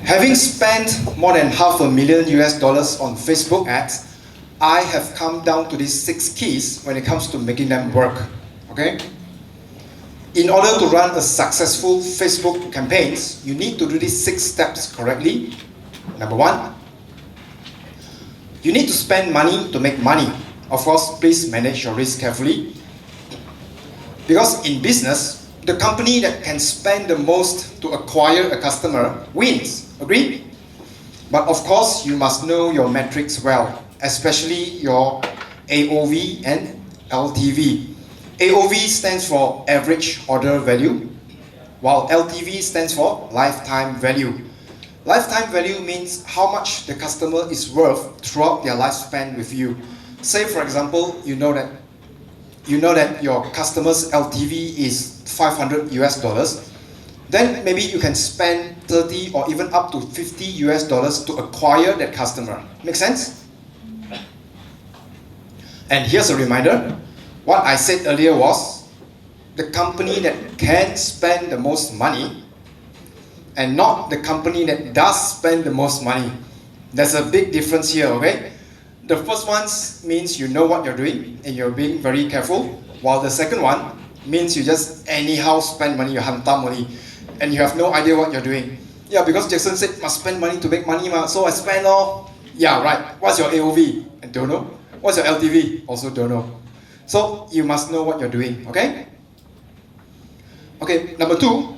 Having spent more than $500,000 on Facebook ads, I have come down to these 6 keys when it comes to making them work. Okay? In order to run a successful Facebook campaigns, you need to do these 6 steps correctly. Number 1, you need to spend money to make money. Of course, please manage your risk carefully. Because in business, the company that can spend the most to acquire a customer wins. Agree? But of course, you must know your metrics well, especially your AOV and LTV. AOV stands for average order value, while LTV stands for lifetime value. Lifetime value means how much the customer is worth throughout their lifespan with you. Say for example, you know that your customer's LTV is $500, then maybe you can spend 30 or even up to $50 to acquire that customer. Make sense? And here's a reminder, what I said earlier was, the company that can spend the most money and not the company that does spend the most money. There's a big difference here, okay? The first one means you know what you're doing and you're being very careful, while the second one means you just anyhow spend money, you hantam money, and you have no idea what you're doing. Yeah, because Jackson said must spend money to make money, so I spend all. Yeah, right. What's your AOV? I don't know. What's your LTV? Also don't know. So you must know what you're doing, okay? Okay, number 2,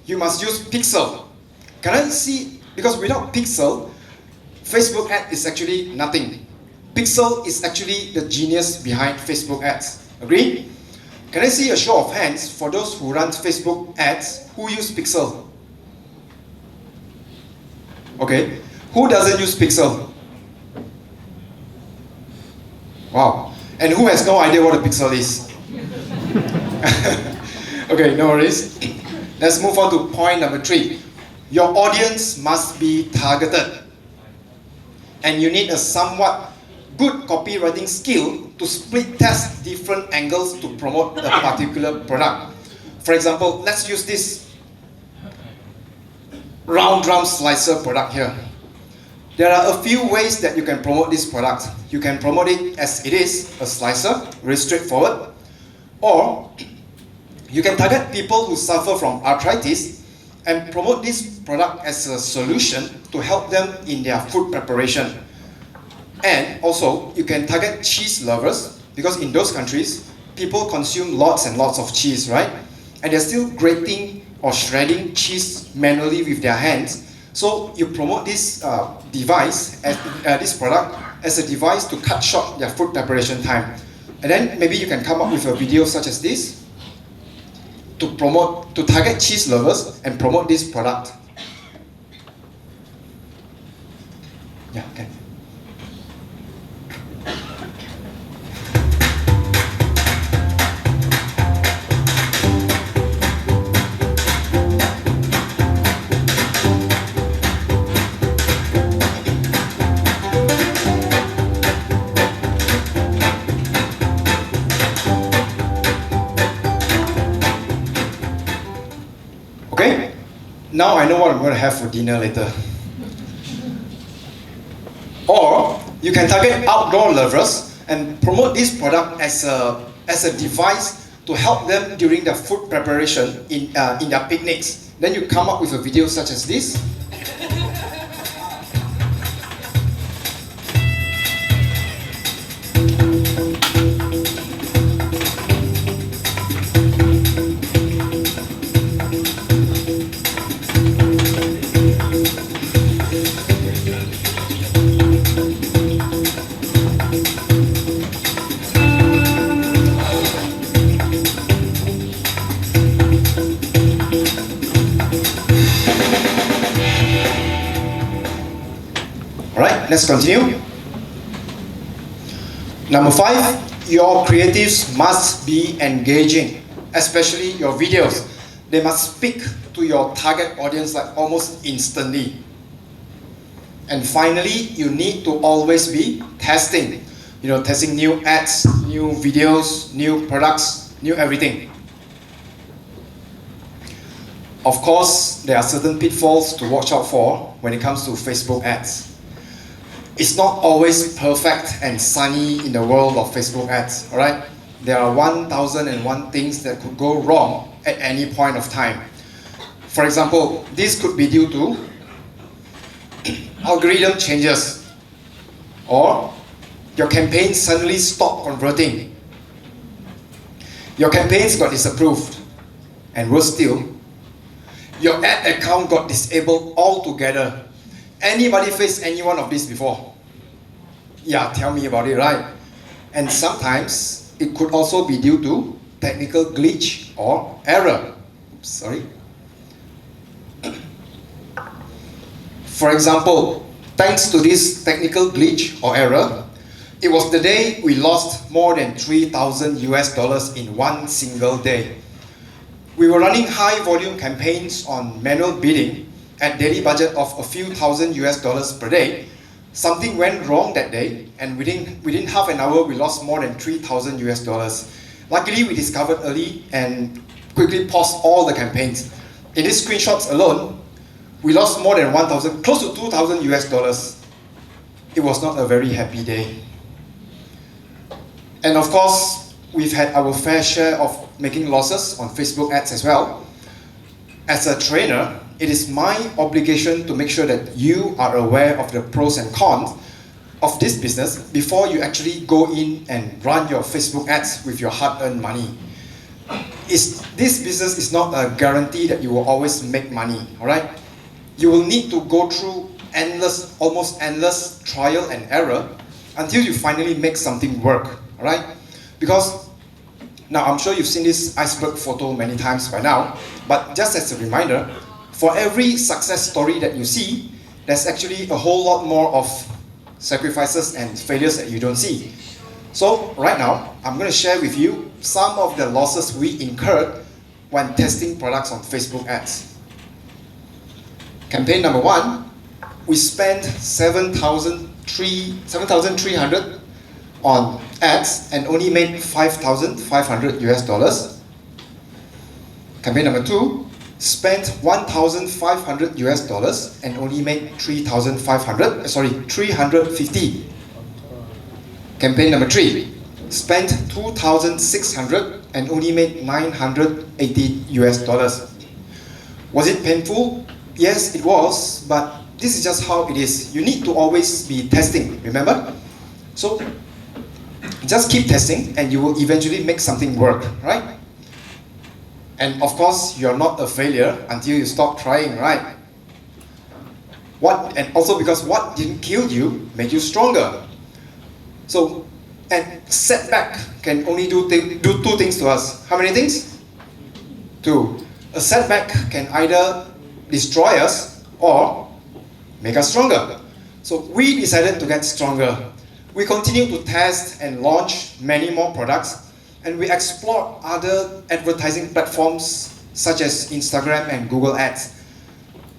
you must use pixel. Can I see, because without pixel, Facebook ad is actually nothing. Pixel is actually the genius behind Facebook ads. Agree? Can I see a show of hands for those who run Facebook ads who use pixel? Okay. Who doesn't use pixel? Wow. And who has no idea what a pixel is? Okay, no worries. Let's move on to point number 3. Your audience must be targeted. And you need a somewhat good copywriting skill to split test different angles to promote a particular product. For example, let's use this round drum slicer product here. There are a few ways that you can promote this product. You can promote it as it is, a slicer, very straightforward. Or you can target people who suffer from arthritis and promote this product as a solution to help them in their food preparation. And also, you can target cheese lovers, because in those countries, people consume lots and lots of cheese, right? And they're still grating or shredding cheese manually with their hands. So you promote this device, this product, as a device to cut short their food preparation time. And then maybe you can come up with a video such as this to target cheese lovers and promote this product. Yeah, okay. Okay, now I know what I'm going to have for dinner later. Or you can target outdoor lovers and promote this product as a device to help them during their food preparation in their picnics. Then you come up with a video such as this. Alright, let's continue. Number 5, your creatives must be engaging, especially your videos. They must speak to your target audience like almost instantly. And finally, you need to always be testing. Testing new ads, new videos, new products, new everything. Of course, there are certain pitfalls to watch out for when it comes to Facebook ads. It's not always perfect and sunny in the world of Facebook ads, alright? There are 1001 things that could go wrong at any point of time. For example, this could be due to algorithm changes, or your campaign suddenly stopped converting. Your campaigns got disapproved, and worse still, your ad account got disabled altogether. Anybody faced any one of these before? Yeah, tell me about it, right? And sometimes it could also be due to technical glitch or error. Oops, sorry. For example, thanks to this technical glitch or error, it was the day we lost more than $3,000 in one single day. We were running high volume campaigns on manual bidding at daily budget of a few $1,000 per day. Something went wrong that day, and within half an hour we lost more than $3,000. Luckily, we discovered early and quickly paused all the campaigns. In these screenshots alone, we lost more than close to $2,000. It was not a very happy day. And of course, we've had our fair share of making losses on Facebook ads as well. As a trainer, it is my obligation to make sure that you are aware of the pros and cons of this business before you actually go in and run your Facebook ads with your hard-earned money. This business is not a guarantee that you will always make money, alright? You will need to go through almost endless trial and error until you finally make something work, alright? Because now I'm sure you've seen this iceberg photo many times by now, but just as a reminder, for every success story that you see, there's actually a whole lot more of sacrifices and failures that you don't see. So right now, I'm going to share with you some of the losses we incurred when testing products on Facebook ads. Campaign number 1, we spent $7,300 on ads and only made $5,500. Campaign number 2, spent $1,500 and only made $350. Campaign number 3, spent $2,600 and only made $980. Was it painful? Yes, it was, but this is just how it is. You need to always be testing, remember? So just keep testing and you will eventually make something work, right? And of course, you're not a failure until you stop trying, right? And also because what didn't kill you made you stronger. So, and setback can only do two things to us. How many things? Two. A setback can either destroy us or make us stronger. So we decided to get stronger. We continue to test and launch many more products, and we explore other advertising platforms such as Instagram and Google Ads.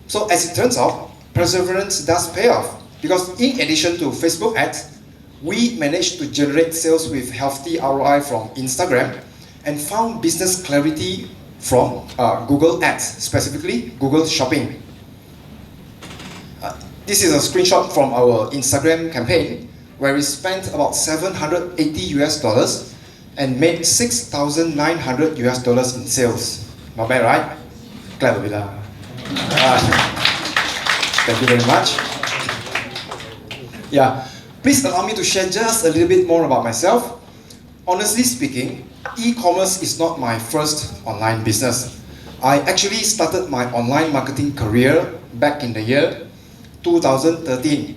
So as it turns out, perseverance does pay off, because in addition to Facebook ads, we managed to generate sales with healthy ROI from Instagram and found business clarity from Google Ads, specifically Google Shopping. This is a screenshot from our Instagram campaign where we spent about $780 and made $6,900 in sales. Not bad, right? Clap a bit. Thank you very much. Yeah, please allow me to share just a little bit more about myself. Honestly speaking, e-commerce is not my first online business. I actually started my online marketing career back in the year 2013.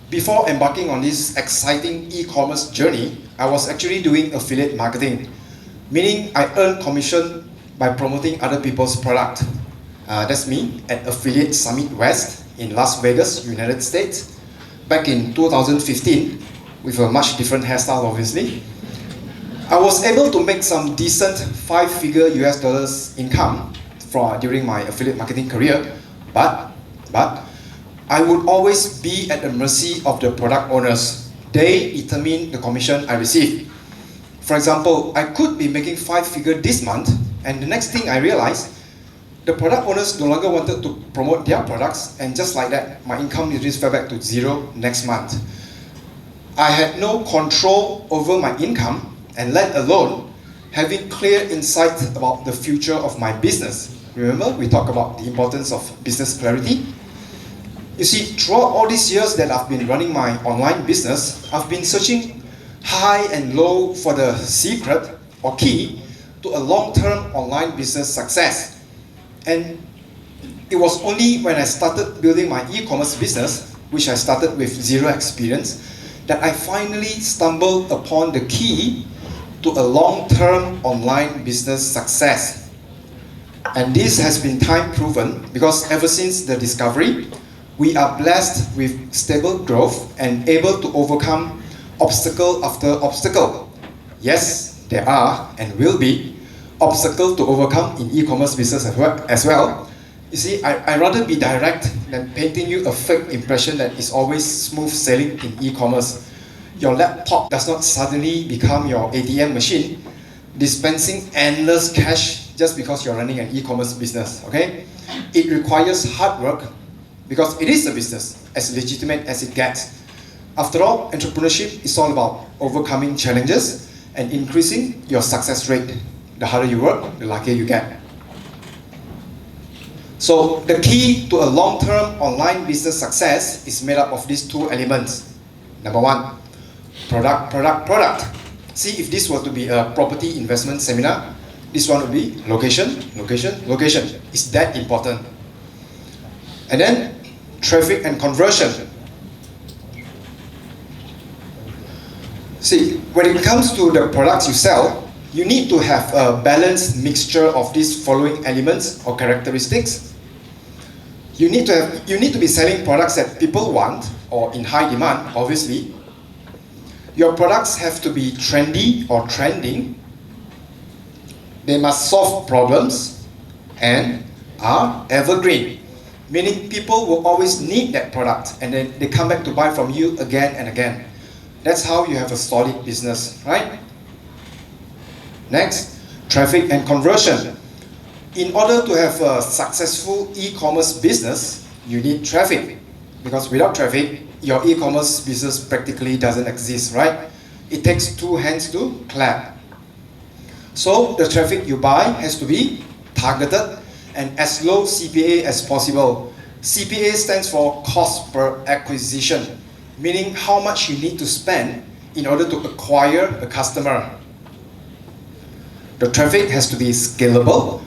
Before embarking on this exciting e-commerce journey, I was actually doing affiliate marketing, meaning I earn commission by promoting other people's product. That's me at Affiliate Summit West in Las Vegas, United States, back in 2015, with a much different hairstyle, obviously. I was able to make some decent 5-figure US dollars income during my affiliate marketing career, but I would always be at the mercy of the product owners. They determine the commission I receive. For example, I could be making 5-figure this month, and the next thing I realized, the product owners no longer wanted to promote their products, and just like that, my income just fell back to zero next month. I had no control over my income, and let alone having clear insight about the future of my business. Remember, we talked about the importance of business clarity? You see, throughout all these years that I've been running my online business, I've been searching high and low for the secret or key to a long-term online business success. And it was only when I started building my e-commerce business, which I started with zero experience, that I finally stumbled upon the key to a long-term online business success. And this has been time proven, because ever since the discovery, we are blessed with stable growth and able to overcome obstacle after obstacle. Yes, there are and will be obstacles to overcome in e-commerce business as well. You see, I'd rather be direct than painting you a fake impression that is always smooth sailing in e-commerce. Your laptop does not suddenly become your ATM machine, dispensing endless cash just because you're running an e-commerce business, okay? It requires hard work, because it is a business, as legitimate as it gets. After all, entrepreneurship is all about overcoming challenges and increasing your success rate. The harder you work, the luckier you get. So the key to a long-term online business success is made up of these two elements. Number one, product. See, if this were to be a property investment seminar, this one would be location. It's that important. And then traffic and conversion. See, when it comes to the products you sell, you need to have a balanced mixture of these following elements or characteristics. You need to be selling products that people want or in high demand, obviously. Your products have to be trendy or trending. They must solve problems and are evergreen, meaning people will always need that product and then they come back to buy from you again and again. That's how you have a solid business, right? Next, traffic and conversion. In order to have a successful e-commerce business, you need traffic, because without traffic, your e-commerce business practically doesn't exist, right? It takes two hands to clap. So the traffic you buy has to be targeted and as low CPA as possible. CPA stands for cost per acquisition, meaning how much you need to spend in order to acquire a customer. The traffic has to be scalable.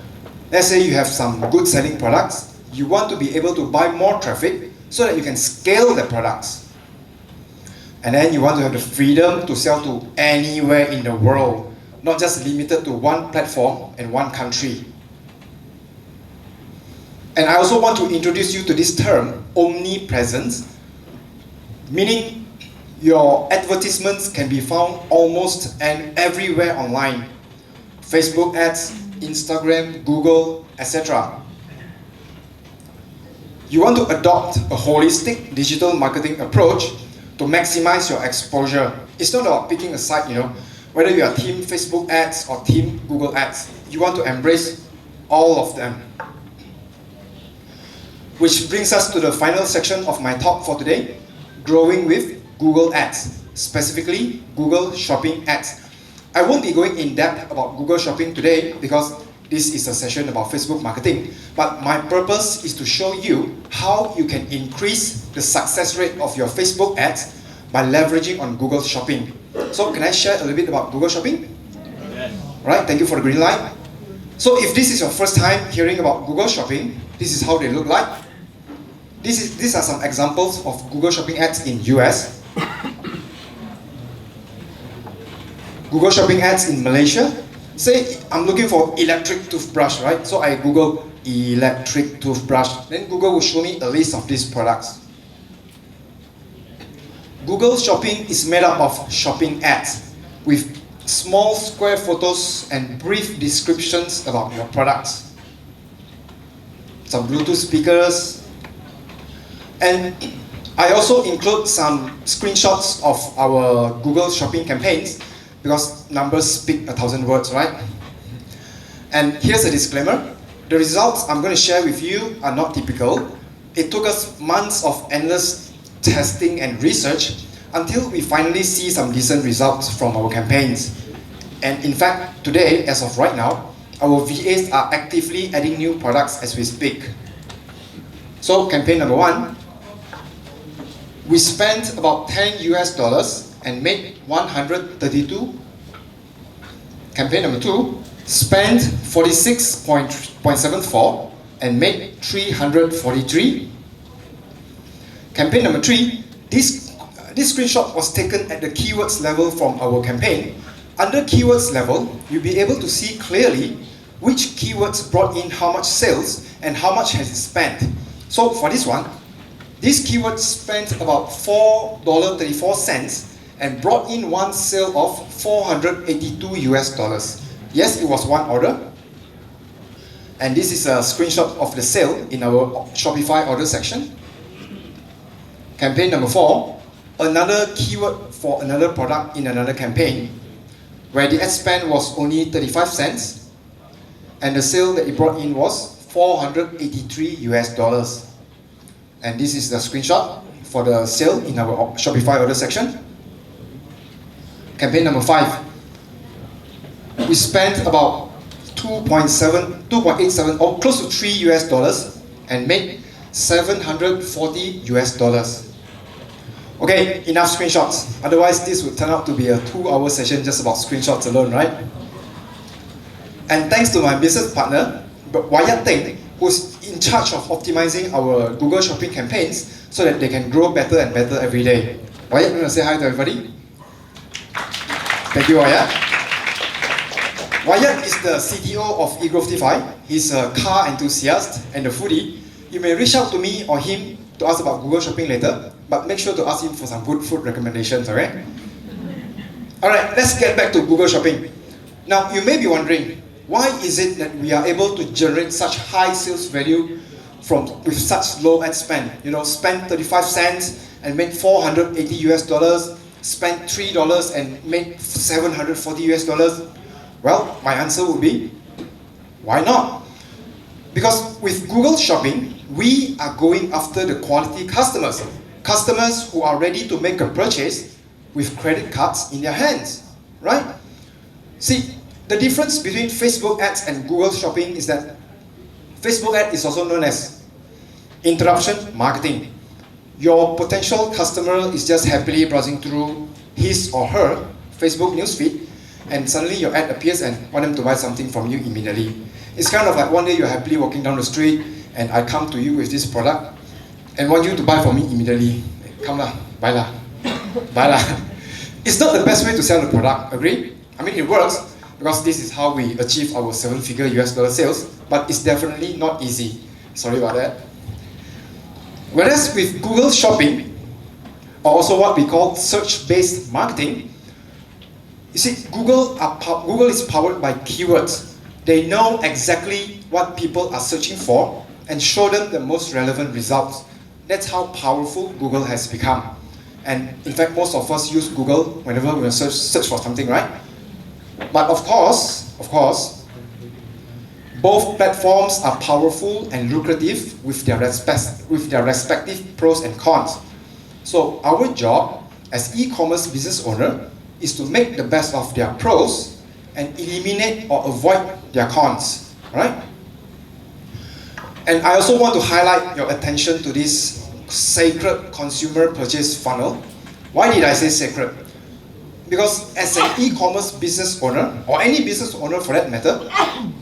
Let's say you have some good selling products. You want to be able to buy more traffic so that you can scale the products. And then you want to have the freedom to sell to anywhere in the world, not just limited to one platform and one country. And I also want to introduce you to this term, omnipresence, meaning your advertisements can be found almost and everywhere online. Facebook ads, Instagram, Google, etc. You want to adopt a holistic digital marketing approach to maximize your exposure. It's not about picking a side, whether you are team Facebook ads or team Google ads. You want to embrace all of them. Which brings us to the final section of my talk for today, growing with Google Ads, specifically Google Shopping Ads. I won't be going in depth about Google Shopping today because this is a session about Facebook marketing, but my purpose is to show you how you can increase the success rate of your Facebook ads by leveraging on Google Shopping. So can I share a little bit about Google Shopping? Yes. Right, thank you for the green light. So if this is your first time hearing about Google Shopping, this is how they look like. These are some examples of Google Shopping ads in US. Google Shopping ads in Malaysia. Say I'm looking for electric toothbrush, right? So I Google electric toothbrush. Then Google will show me a list of these products. Google Shopping is made up of shopping ads with small square photos and brief descriptions about your products. Some Bluetooth speakers. And I also include some screenshots of our Google Shopping campaigns because numbers speak 1,000 words, right? And here's a disclaimer. The results I'm going to share with you are not typical. It took us months of endless testing and research until we finally see some decent results from our campaigns. And in fact, today, as of right now, our VAs are actively adding new products as we speak. So campaign number 1, we spent about $10 and made 132. Campaign number 2, spent 46.74 and made 343. Campaign number 3, this screenshot was taken at the keywords level from our campaign. Under keywords level, you'll be able to see clearly which keywords brought in how much sales and how much has it spent. So for this one, this keyword spent about $4.34 and brought in one sale of $482. Yes, it was one order. And this is a screenshot of the sale in our Shopify order section. Campaign number 4, another keyword for another product in another campaign, where the ad spend was only 35 cents and the sale that it brought in was $483. And this is the screenshot for the sale in our Shopify order section. Campaign number 5, we spent about $2.87 or close to $3 and made $740. Okay, enough screenshots. Otherwise, this would turn out to be a 2-hour session just about screenshots alone, right? And thanks to my business partner, Wyatt Teng, who's in charge of optimizing our Google Shopping campaigns so that they can grow better and better every day. Wyatt, you want to say hi to everybody? Thank you, Wyatt. Wyatt is the CTO of Egrowthify. He's a car enthusiast and a foodie. You may reach out to me or him to ask about Google Shopping later, but make sure to ask him for some good food recommendations, alright? Alright, let's get back to Google Shopping. Now, you may be wondering, why is it that we are able to generate such high sales value with such low ad spend? Spend 35 cents and made $480, spent $3 and made $740. Well, my answer would be, why not? Because with Google Shopping, we are going after the quality customers who are ready to make a purchase with credit cards in their hands, right? See, the difference between Facebook ads and Google Shopping is that Facebook ad is also known as interruption marketing. Your potential customer is just happily browsing through his or her Facebook newsfeed, and suddenly your ad appears and want them to buy something from you immediately. It's kind of like one day you're happily walking down the street and I come to you with this product and want you to buy from me immediately. Come lah, buy lah, buy lah. It's not the best way to sell the product, agree? I mean, it works because this is how we achieve our 7-figure US dollar sales, but it's definitely not easy. Sorry about that. Whereas with Google Shopping, or also what we call search-based marketing, you see, Google is powered by keywords. They know exactly what people are searching for and show them the most relevant results. That's how powerful Google has become. And in fact, most of us use Google whenever we search for something, right? But of course, both platforms are powerful and lucrative with their respective pros and cons. So our job as e-commerce business owner is to make the best of their pros and eliminate or avoid their cons, right? And I also want to highlight your attention to this sacred consumer purchase funnel. Why did I say sacred? Because as an e-commerce business owner, or any business owner for that matter,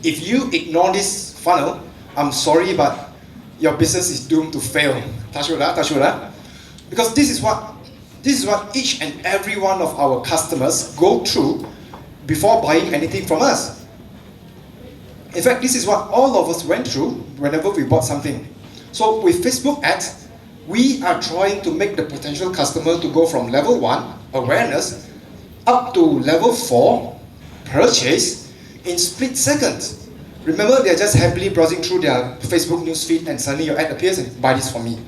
if you ignore this funnel, I'm sorry, but your business is doomed to fail. Touch wood, touch wood. Because this is what each and every one of our customers go through before buying anything from us. In fact, this is what all of us went through whenever we bought something. So with Facebook ads, we are trying to make the potential customer to go from level 1, awareness, up to level 4, purchase, in split seconds. Remember, they're just happily browsing through their Facebook newsfeed and suddenly your ad appears and buy this for me.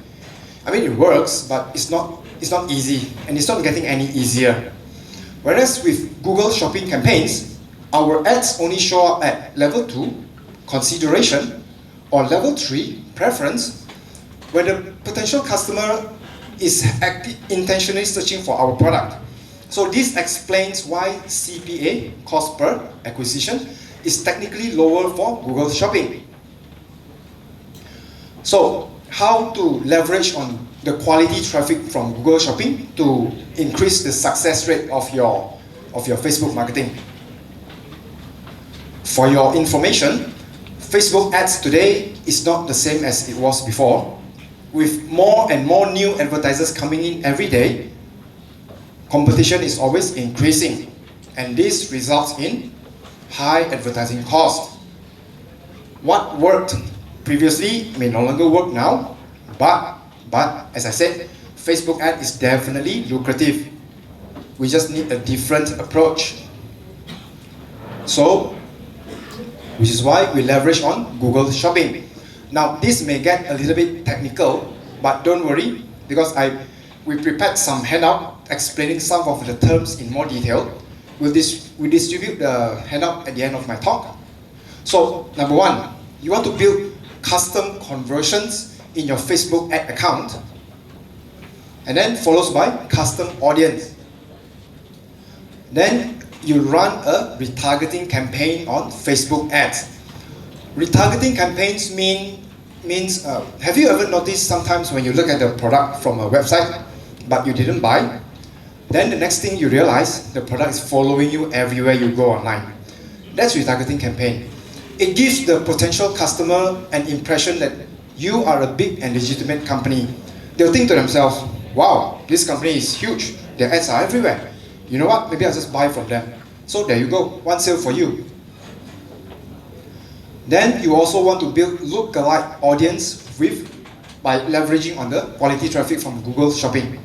I mean, it works, but it's not easy, and it's not getting any easier. Whereas with Google Shopping campaigns, our ads only show up at level 2, consideration, or level 3, preference, where the potential customer is intentionally searching for our product. So this explains why CPA, cost per acquisition, is technically lower for Google Shopping. So how to leverage on the quality traffic from Google Shopping to increase the success rate of your Facebook marketing. For your information, Facebook ads today is not the same as it was before. With more and more new advertisers coming in every day, competition is always increasing, and this results in high advertising cost. What worked previously may no longer work now, but as I said, Facebook ad is definitely lucrative. We just need a different approach. So, which is why we leverage on Google Shopping. Now, this may get a little bit technical, but don't worry, because we prepared some handout explaining some of the terms in more detail. We distribute the handout at the end of my talk. So, number 1, you want to build custom conversions in your Facebook ad account, and then followed by custom audience. Then you run a retargeting campaign on Facebook ads. Retargeting campaigns means have you ever noticed sometimes when you look at the product from a website but you didn't buy, then the next thing you realize the product is following you everywhere you go online? That's retargeting campaign. It gives the potential customer an impression that you are a big and legitimate company. They'll think to themselves, wow, this company is huge, their ads are everywhere. You know what, maybe I'll just buy from them. So there you go, one sale for you. Then you also want to build lookalike audience by leveraging on the quality traffic from Google Shopping.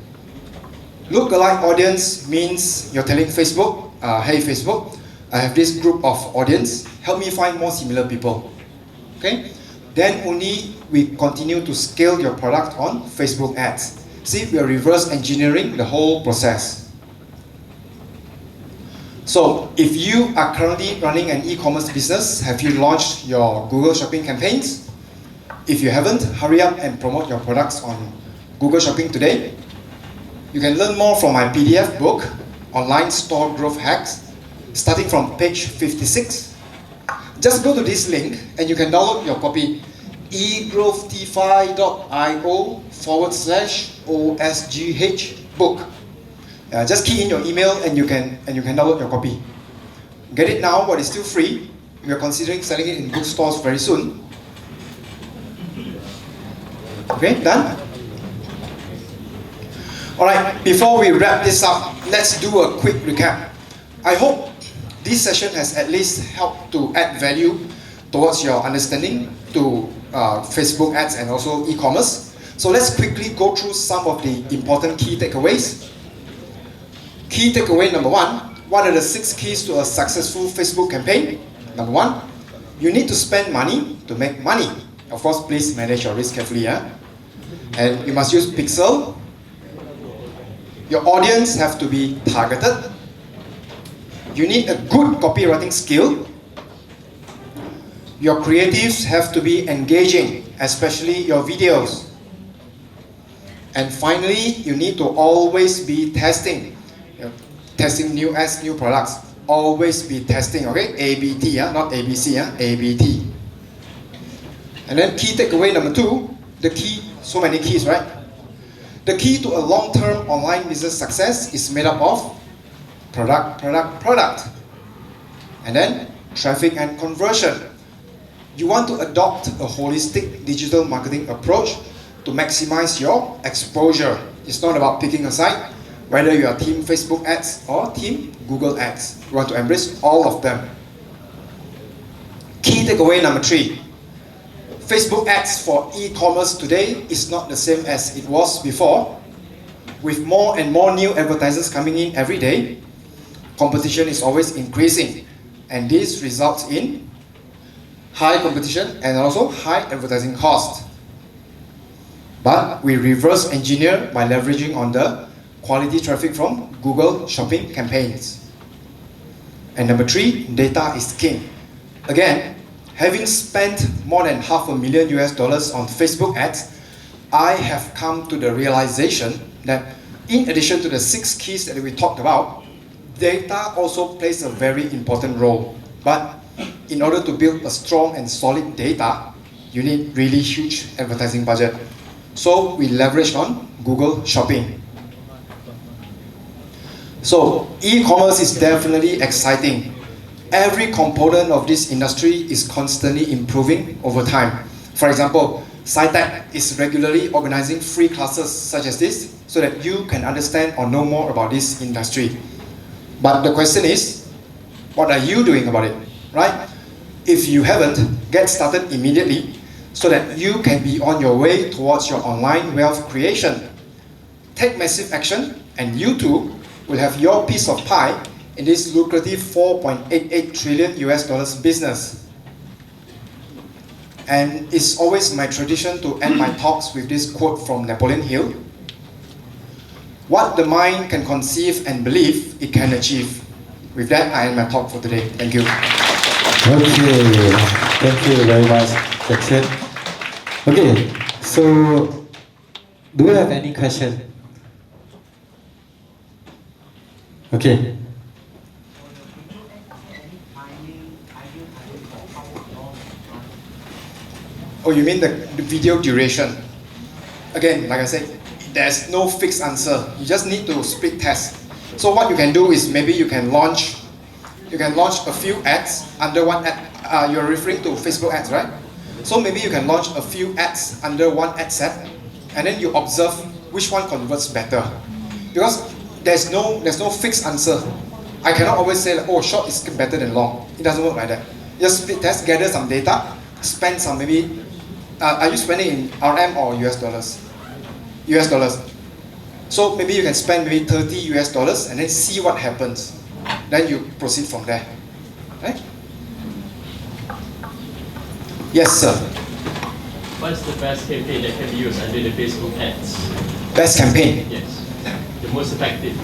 Lookalike audience means you're telling Facebook, hey Facebook, I have this group of audience, help me find more similar people. Okay? Then only we continue to scale your product on Facebook ads. See, we are reverse engineering the whole process. So, if you are currently running an e-commerce business, have you launched your Google Shopping campaigns? If you haven't, hurry up and promote your products on Google Shopping today. You can learn more from my PDF book, Online Store Growth Hacks, starting from page 56. Just go to this link and you can download your copy. egrowthify.io/OSGH book. Just key in your email and you can download your copy. Get it now, but it's still free. We are considering selling it in bookstores very soon. Okay, done? Alright, before we wrap this up, let's do a quick recap. I hope this session has at least helped to add value towards your understanding to Facebook ads and also e-commerce. So let's quickly go through some of the important key takeaways. Key takeaway number one, what are the 6 keys to a successful Facebook campaign? Number 1, you need to spend money to make money. Of course, please manage your risk carefully. And you must use pixel. Your audience have to be targeted. You need a good copywriting skill. Your creatives have to be engaging, especially your videos. And finally, you need to always be testing. Testing new ads, new products. Always be testing, okay? ABT, not ABC, ABT. And then key takeaway number 2, the key, so many keys, right? The key to a long-term online business success is made up of product. And then traffic and conversion. You want to adopt a holistic digital marketing approach to maximize your exposure. It's not about picking a side, whether you are team Facebook ads or team Google ads. You want to embrace all of them. Key takeaway number 3. Facebook ads for e-commerce today is not the same as it was before. With more and more new advertisers coming in every day, competition is always increasing. And this results in high competition and also high advertising cost. But we reverse engineer by leveraging on the quality traffic from Google shopping campaigns. And number 3, data is king. Again, having spent more than $500,000 on Facebook ads, I have come to the realization that in addition to the 6 keys that we talked about, data also plays a very important role. But in order to build a strong and solid data, you need really huge advertising budget. So we leverage on Google Shopping. So e-commerce is definitely exciting. Every component of this industry is constantly improving over time. For example, SITEC is regularly organizing free classes such as this so that you can understand or know more about this industry. But the question is, what are you doing about it, right? If you haven't, get started immediately so that you can be on your way towards your online wealth creation. Take massive action and you too will have your piece of pie in this lucrative $4.88 trillion business. And it's always my tradition to end my talks with this quote from Napoleon Hill. What the mind can conceive and believe, it can achieve. With that, I end my talk for today. Thank you. Okay, thank you very much, Jackson. Okay, so do you have any question? Okay. Oh, you mean the video duration? Again, like I said, there's no fixed answer. You just need to split test. So what you can do is maybe you can launch a few ads under one ad. You're referring to Facebook ads, right? So maybe you can launch a few ads under one ad set, and then you observe which one converts better. Because there's no fixed answer. I cannot always say, like, oh, short is better than long. It doesn't work like that. Just split test, gather some data, spend some maybe. Are you spending in RM or US dollars? US dollars. So maybe you can spend maybe $30 and then see what happens. Then you proceed from there. Right? Yes, sir. What's the best campaign that can be used under the Facebook ads? Best campaign. Yes. The most effective.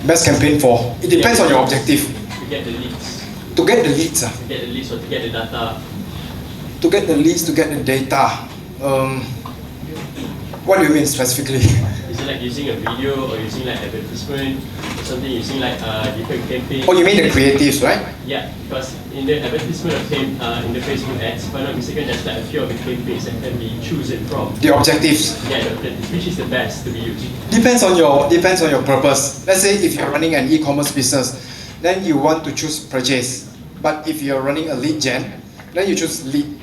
Best campaign for? It depends on your objective. To get the leads. To get the leads. To get the leads or to get the data. To get the leads, to get the data. What do you mean specifically? Is it like using a video or using like advertisement or something, using like different campaigns. Oh, you mean the creatives, right? Yeah, because in the advertisement of in the Facebook ads, if I'm not mistaken, there's like a few of the campaigns that can be chosen from. The objectives. Yeah, the objectives, which is the best to be used. Depends on your purpose. Let's say if you're running an e-commerce business, then you want to choose purchase. But if you're running a lead gen, then you choose lead.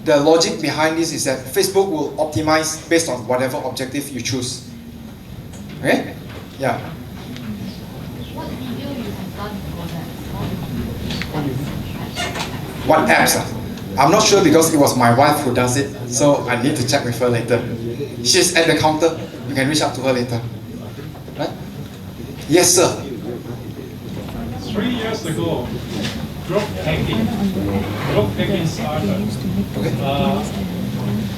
The logic behind this is that Facebook will optimize based on whatever objective you choose. Okay? Yeah. What video you have done for that? What apps? I'm not sure because it was my wife who does it, so I need to check with her later. She's at the counter. You can reach out to her later. Right? Yes, sir. 3 years ago, growth hacking started.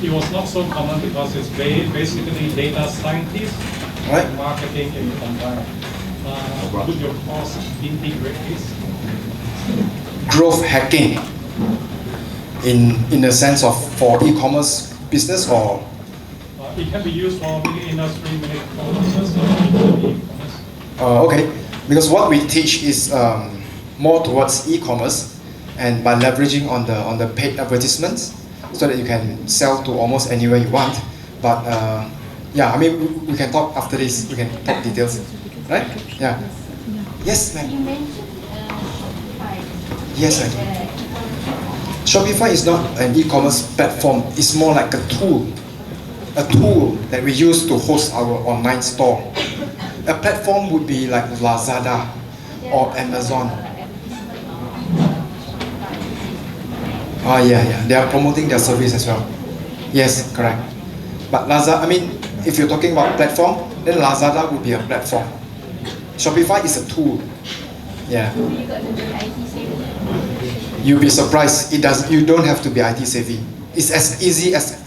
It was not so common because it's basically data scientists Right. and marketing in combined. Would your course integrate this? Growth hacking in the sense of for e-commerce business or It can be used for many industry, many business, e-commerce. okay, because what we teach is more towards e-commerce and by leveraging on the paid advertisements so that you can sell to almost anywhere you want. But yeah, I mean we can talk after this. We can talk details, right? Yeah. Yes, ma'am. You mentioned Shopify. Yes, I do. Shopify is not an e-commerce platform. It's more like a tool that we use to host our online store. A platform would be like Lazada or Amazon. Oh yeah, they are promoting their service as well. Yes, correct. But Lazada, I mean, if you're talking about platform, then Lazada would be a platform. Shopify is a tool. Yeah. You'll be surprised. You don't have to be IT savvy. It's as easy as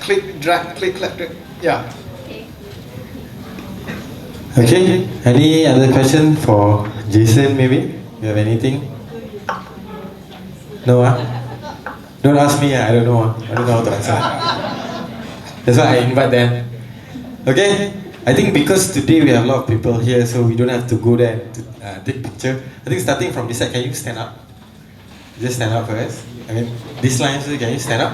click, drag, click, drag. Yeah. Okay, any other question for Jason maybe? You have anything? No, Don't ask me, I don't know. I don't know how to answer. That's why I invite them. Okay, I think because today we have a lot of people here, so we don't have to go there to take picture. I think starting from this side, can you stand up? Just stand up first. I mean, this line, so can you stand up?